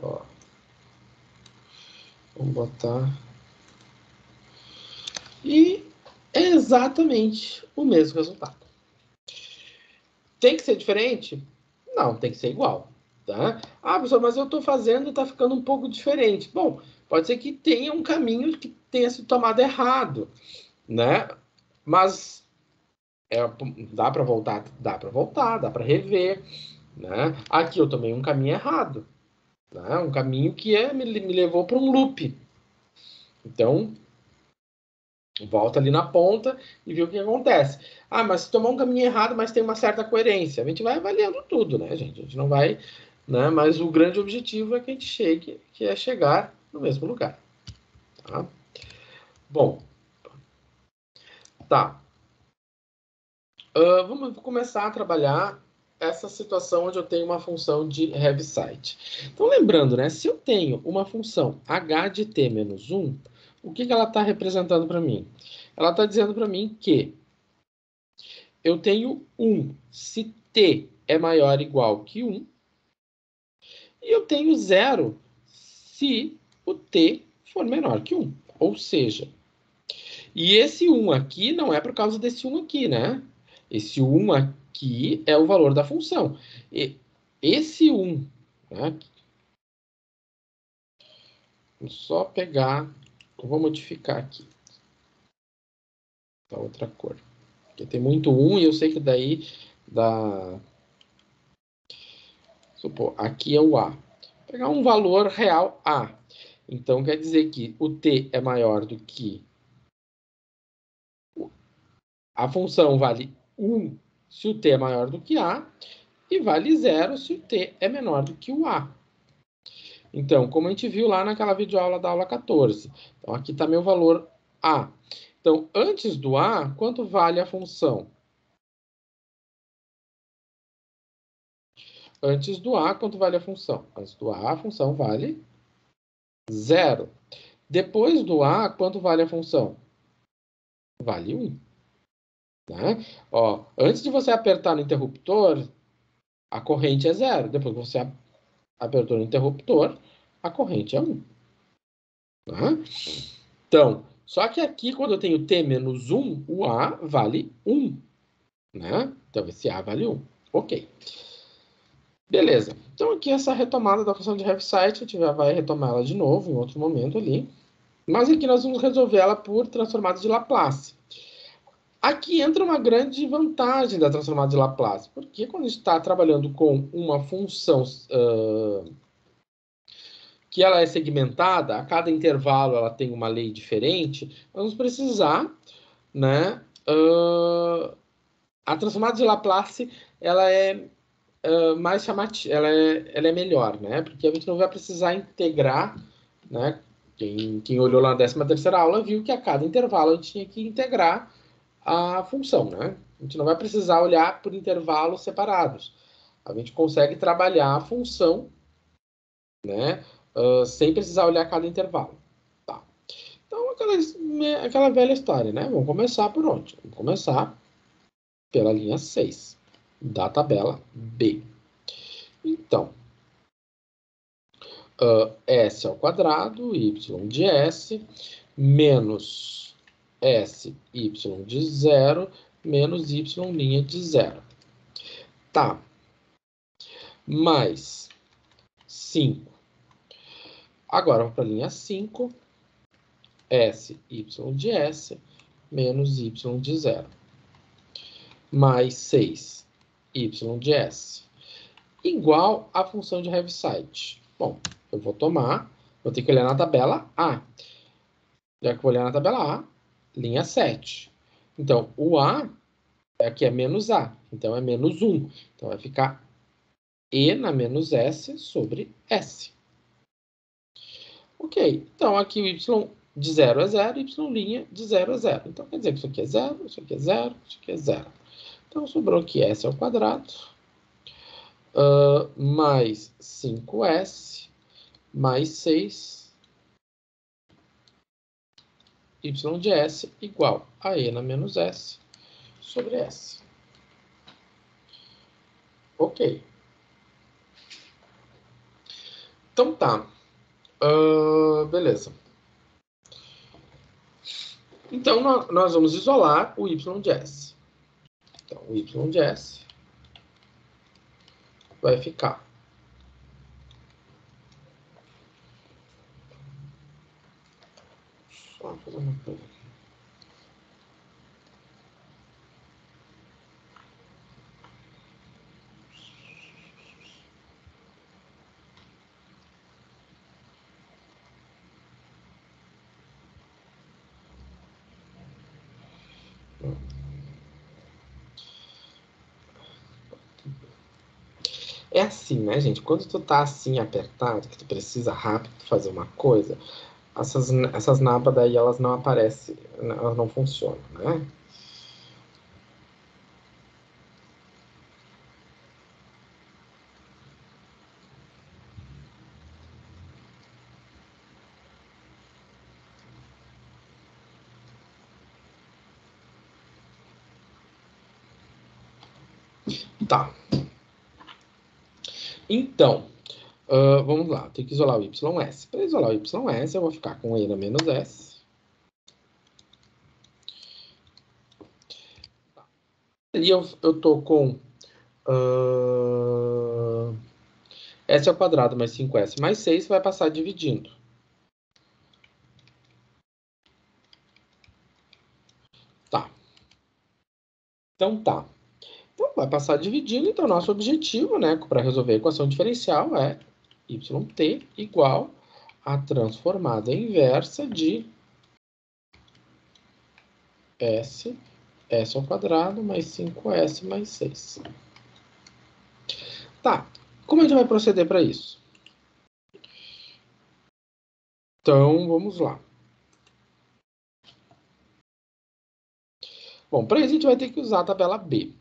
Ó. Vamos botar... E é exatamente o mesmo resultado. Tem que ser diferente? Não, tem que ser igual. Tá? Ah, professor, mas eu estou fazendo e está ficando um pouco diferente. Bom, pode ser que tenha um caminho que tenha sido tomado errado, né? Mas dá para voltar, dá para rever, né? Aqui eu tomei um caminho errado, né? Um caminho que me levou para um loop. Então, volta ali na ponta e vê o que acontece. Ah, mas se tomar um caminho errado, mas tem uma certa coerência. A gente vai avaliando tudo, né, gente? A gente não vai... Né? Mas o grande objetivo é que a gente chegue, que é chegar no mesmo lugar. Tá? Bom. Tá. Vamos começar a trabalhar essa situação onde eu tenho uma função de Heaviside. Então, lembrando, né? Se eu tenho uma função h de t menos 1, o que ela está representando para mim? Ela está dizendo para mim que eu tenho 1 se t é maior ou igual que 1, e eu tenho 0 se o t for menor que 1. Ou seja, e esse 1 aqui não é por causa desse 1 aqui, né? Esse 1 aqui é o valor da função. E esse 1, né? Vou só pegar, eu vou modificar aqui. Tá outra cor. Porque tem muito 1 e eu sei que daí dá... Supor, aqui é o A. Vou pegar um valor real A. Então, quer dizer que o t é maior do que... A função vale 1 se o t é maior do que A, e vale 0 se o t é menor do que o A. Então, como a gente viu lá naquela videoaula da aula 14. Então, aqui está meu valor A. Então, antes do A, quanto vale a função? Antes do A, quanto vale a função? Antes do A, a função vale 0. Depois do A, quanto vale a função? Vale 1. Né? Ó, antes de você apertar no interruptor, a corrente é 0. Depois que você apertou no interruptor, a corrente é 1. Né? Então, só que aqui, quando eu tenho t menos 1, o A vale 1. Né? Então, esse A vale 1. Ok. Beleza. Então, aqui essa retomada da função de Heaviside, a gente já vai retomar ela de novo em outro momento ali. Mas aqui nós vamos resolver ela por transformada de Laplace. Aqui entra uma grande vantagem da transformada de Laplace, porque quando a gente está trabalhando com uma função que ela é segmentada, a cada intervalo ela tem uma lei diferente, nós vamos precisar, né, a transformada de Laplace, ela é mais chamativa, ela é melhor, né, porque a gente não vai precisar integrar, né, quem olhou lá na 13ª aula viu que a cada intervalo a gente tinha que integrar a função, né? A gente não vai precisar olhar por intervalos separados. A gente consegue trabalhar a função, né? Sem precisar olhar cada intervalo. Tá. Então, aquela velha história, né? Vamos começar por onde? Vamos começar pela linha 6 da tabela B. Então, S ao quadrado, y de S, menos S, y de 0, menos y' de 0. Tá. Mais 5. Agora, vamos para a linha 5. S, y de S, menos y de 0. Mais 6, y de S. Igual à função de Heaviside. Bom, eu vou ter que olhar na tabela A. Já que eu vou olhar na tabela A, linha 7. Então, o A aqui é menos A. Então, é menos 1. Então, vai ficar E na menos S sobre S. Ok. Então, aqui o Y de 0 é 0, Y' de 0 é 0. Então, quer dizer que isso aqui é 0, isso aqui é 0, isso aqui é 0. Então, sobrou aqui S ao quadrado mais 5s mais 6 y de s igual a e na menos s sobre s. Ok. Então tá. Beleza. Então nós vamos isolar o y de s. Então o y de s vai ficar só fazer uma coisa aqui. É assim, né, gente? Quando tu tá assim apertado, que tu precisa rápido fazer uma coisa, essas nabas daí, elas não aparecem, elas não funcionam, né? Tá. Então, vamos lá. Tem que isolar o ys. Para isolar o ys, eu vou ficar com e na menos s. E eu tô com s ao quadrado mais 5s mais 6, vai passar dividindo. Tá. Então tá. Então vai passar dividindo, então nosso objetivo, né, para resolver a equação diferencial é yt igual a transformada inversa de s ao quadrado mais 5s mais 6. Tá, como a gente vai proceder para isso? Então, vamos lá. Bom, para isso a gente vai ter que usar a tabela B.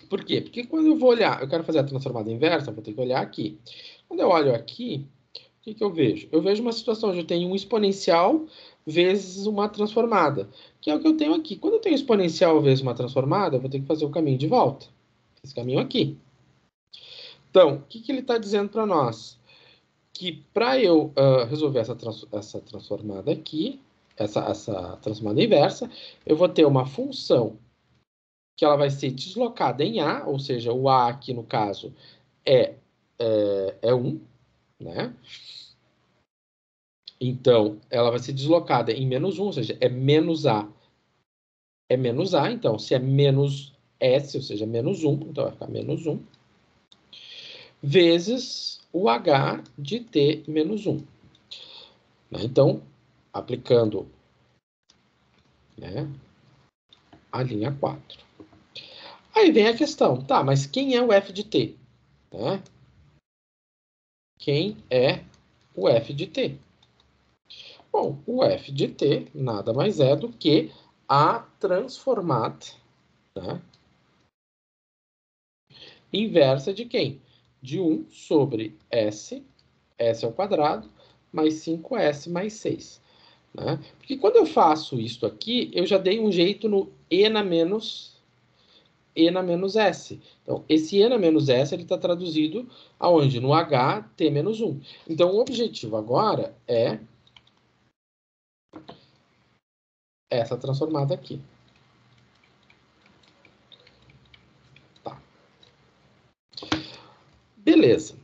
Por quê? Porque quando eu vou olhar, eu quero fazer a transformada inversa, eu vou ter que olhar aqui. Quando eu olho aqui, o que eu vejo? Eu vejo uma situação onde eu tenho um exponencial vezes uma transformada, que é o que eu tenho aqui. Quando eu tenho exponencial vezes uma transformada, eu vou ter que fazer o caminho de volta. Esse caminho aqui. Então, o que ele está dizendo para nós? Que para eu resolver essa transformada aqui, essa transformada inversa, eu vou ter uma função que ela vai ser deslocada em A, ou seja, o A aqui no caso é 1, né? Então, ela vai ser deslocada em menos 1, ou seja, é menos A. É menos A, então, se é menos S, ou seja, menos 1, então vai ficar menos 1, vezes o H de T menos 1. Então, aplicando, né, a linha 4. Aí vem a questão, tá, mas quem é o f de t? Né? Quem é o f de t? Bom, o f de t nada mais é do que a transformada, né, inversa de quem? De 1 sobre s ao quadrado, mais 5s mais 6. Né? Porque quando eu faço isso aqui, eu já dei um jeito no e na menos s. Então, esse e na menos s está traduzido aonde? No ht menos 1. Então, o objetivo agora é essa transformada aqui. Tá. Beleza.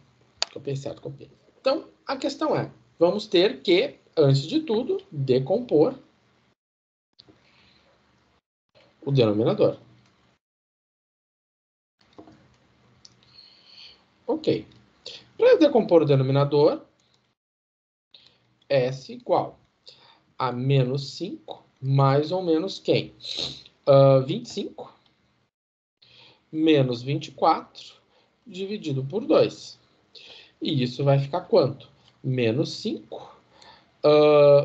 Copiei certo, copiei. Então, a questão é, vamos ter que, antes de tudo, decompor o denominador. Ok. Para decompor o denominador, S igual a menos 5 mais ou menos quem? 25 menos 24 dividido por 2. E isso vai ficar quanto? Menos 5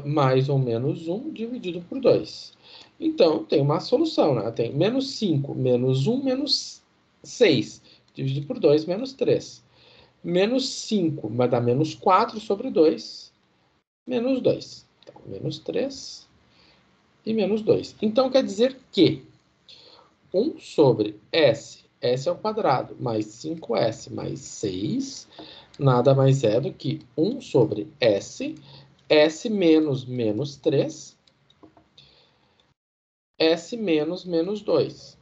mais ou menos 1 dividido por 2. Então, tem uma solução, né? Tem menos 5 menos 1 menos 6 dividido por 2, menos 3. Menos 5 vai dar menos 4 sobre 2, menos 2. Então, menos 3 e menos 2. Então, quer dizer que 1 sobre S, S ao quadrado, mais 5S mais 6, nada mais é do que 1 sobre S, S menos menos 3, S menos menos 2.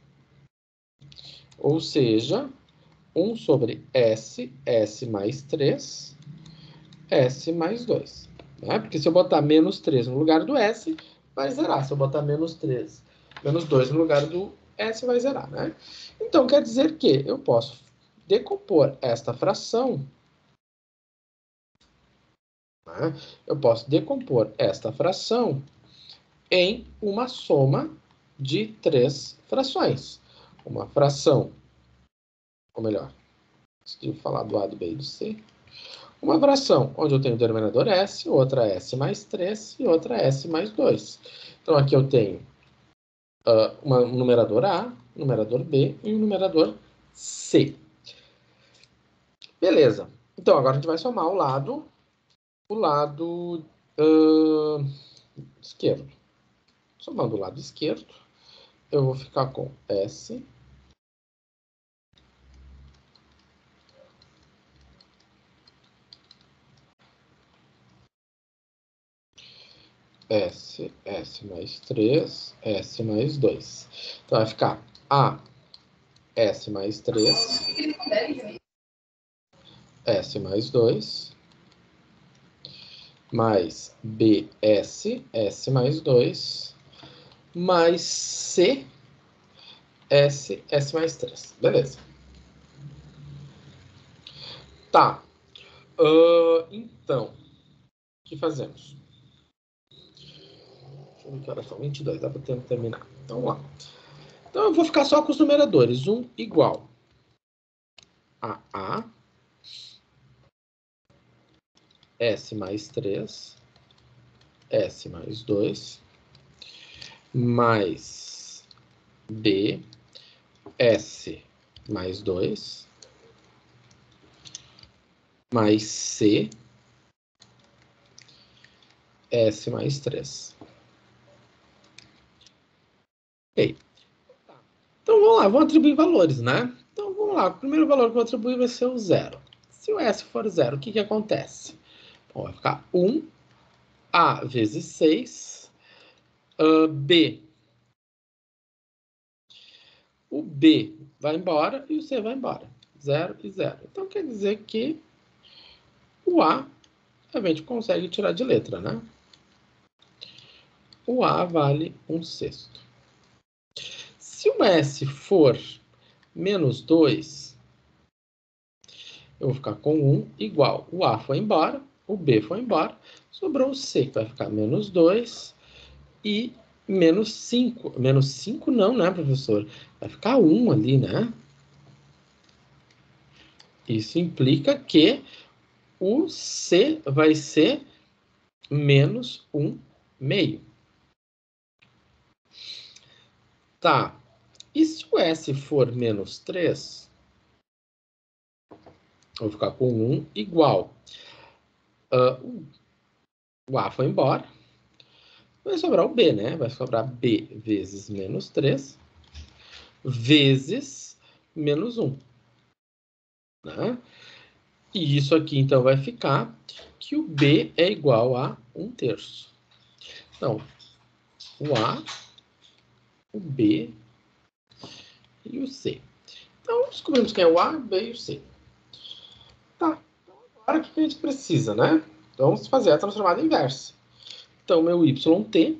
Ou seja, 1 sobre S, S mais 3, S mais 2. Né? Porque se eu botar menos 3 no lugar do S, vai zerar. Se eu botar menos 3, menos 2 no lugar do S, vai zerar. Né? Então, quer dizer que eu posso decompor esta fração. Né? Eu posso decompor esta fração em uma soma de 3 frações. Uma fração, ou melhor, deixa eu falar do A, do B e do C. Uma fração onde eu tenho o denominador S, outra S mais 3 e outra S mais 2. Então, aqui eu tenho um numerador A, um numerador B e um numerador C. Beleza. Então, agora a gente vai somar o lado esquerdo. Somando o lado esquerdo, eu vou ficar com S S, S mais 3, S mais 2. Então, vai ficar A, S mais 3, S mais 2, mais BS, S mais 2, mais C, S, S mais 3. Beleza. Tá. Então, o que fazemos? Deixa eu ver que horas são. 22, dá para tempo terminar. Então, vamos lá. Então, eu vou ficar só com os numeradores. 1 igual a A, S mais 3, S mais 2, mais B, S mais 2, mais C, S mais 3. Ok. Então, vamos lá, vamos atribuir valores, né? Então, vamos lá, o primeiro valor que eu vou atribuir vai ser o 0. Se o S for 0, o que acontece? Bom, vai ficar 1, A vezes 6, B. O B vai embora e o C vai embora. 0 e 0. Então, quer dizer que o A, a gente consegue tirar de letra, né? O A vale 1/6. Se o S for menos 2, eu vou ficar com 1 igual. O A foi embora, o B foi embora, sobrou o C, que vai ficar menos 2 e menos 5. Menos 5 não, né, professor? Vai ficar 1 ali, né? Isso implica que o C vai ser menos 1/2. Tá. E se o S for menos 3, eu vou ficar com 1 igual. O A foi embora. Vai sobrar o B, né? Vai sobrar B vezes menos 3 vezes menos 1. Né? E isso aqui, então, vai ficar que o B é igual a 1/3. Então, o A, o B e o C. Então, descobrimos quem é o A, o B e o C. Tá. Então, agora o que a gente precisa, né? Então, vamos fazer a transformada inversa. Então, meu YT,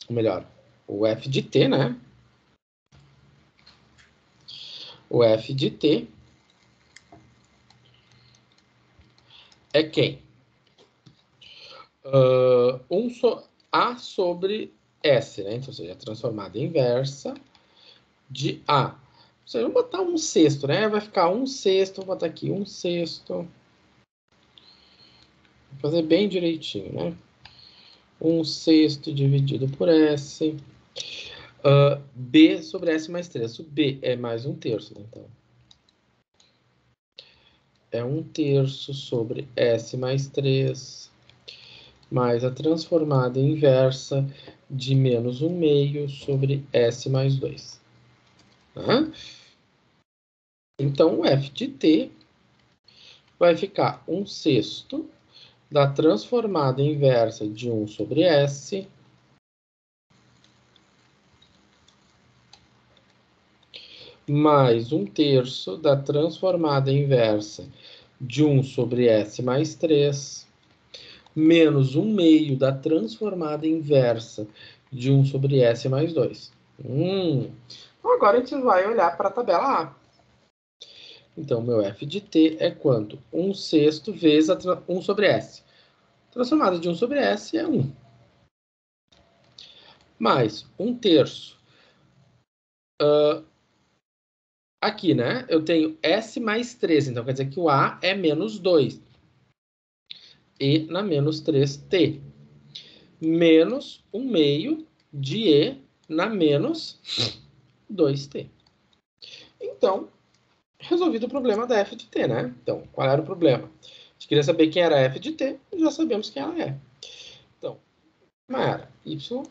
ou melhor, o F de T, né? O F de T é quem? A sobre S, né? Então, ou seja, a transformada inversa de A. Ou seja, vamos botar 1/6, né? Vai ficar 1/6, vou botar aqui 1/6. Vou fazer bem direitinho, né? 1/6 dividido por S. B sobre S mais 3. O B é mais 1/3, né? Então, é 1/3 sobre S mais 3, mais a transformada inversa de menos 1/2 sobre S mais 2. Tá? Então, o f de t vai ficar 1/6 da transformada inversa de 1 sobre S mais 1/3 da transformada inversa de 1 sobre S mais 3 menos 1/2 da transformada inversa de 1 sobre S mais 2. Então, agora a gente vai olhar para a tabela A. Então, meu f de t é quanto? 1/6 vezes 1 sobre S. Transformada de 1 sobre S é 1. Mais 1/3. Aqui, né? Eu tenho S mais 3. Então, quer dizer que o A é menos 2. E na menos 3t. Menos 1/2 de E na menos 2t. Então, resolvido o problema da f de t, né? Então, qual era o problema? A gente queria saber quem era a f de t, e já sabemos quem ela é. Então, como era? Y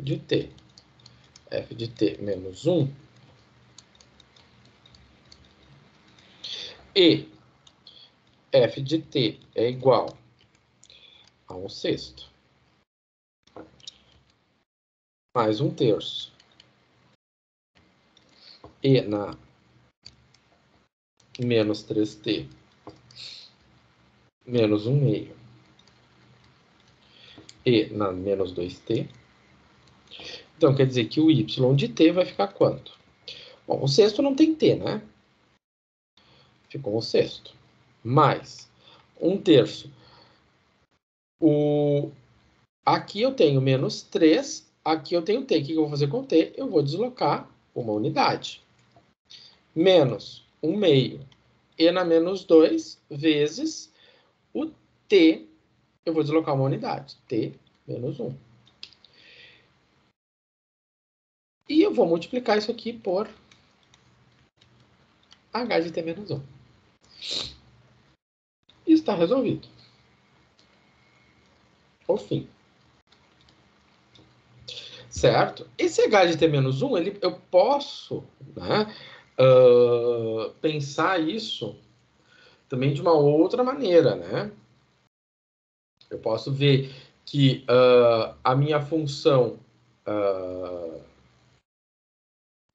de t. F de t menos 1. E f de t é igual a 1/6 mais 1/3 e na menos 3t menos 1/2 e na menos 2t. Então, quer dizer que o y de t vai ficar quanto? Bom, o sexto não tem t, né? Ficou o sexto. Mais 1/3. Aqui eu tenho menos 3, aqui eu tenho t. O que eu vou fazer com t? Eu vou deslocar uma unidade. Menos 1/2 e na menos 2 vezes o t, eu vou deslocar uma unidade. T menos 1. E eu vou multiplicar isso aqui por h de t menos 1. Isso está resolvido. O fim. Certo? Esse h de t menos 1, eu posso, né, pensar isso também de uma outra maneira, né? Eu posso ver que a minha função...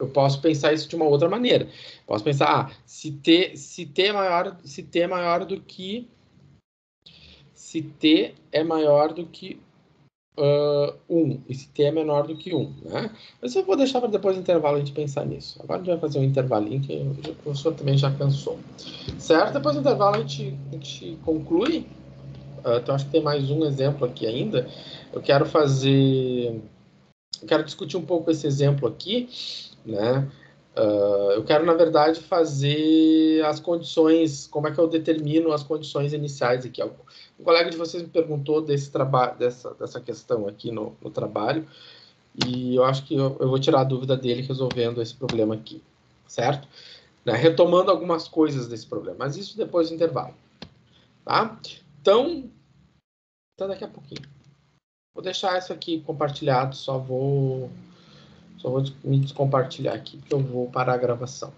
eu posso pensar isso de uma outra maneira. Posso pensar, se t é maior do que... Se t é maior do que 1, e se t é menor do que 1, né? Mas eu vou deixar para depois do intervalo a gente pensar nisso. Agora a gente vai fazer um intervalinho que o professor também já cansou. Certo? Depois do intervalo a gente conclui. Então acho que tem mais um exemplo aqui ainda. Eu quero discutir um pouco esse exemplo aqui, né? Eu quero, na verdade, fazer as condições, como é que eu determino as condições iniciais aqui. Um colega de vocês me perguntou dessa questão aqui no trabalho, e eu acho que eu vou tirar a dúvida dele resolvendo esse problema aqui, certo? Né? Retomando algumas coisas desse problema, mas isso depois do intervalo, tá? Então daqui a pouquinho. Vou deixar isso aqui compartilhado, só vou me descompartilhar aqui, que eu vou parar a gravação.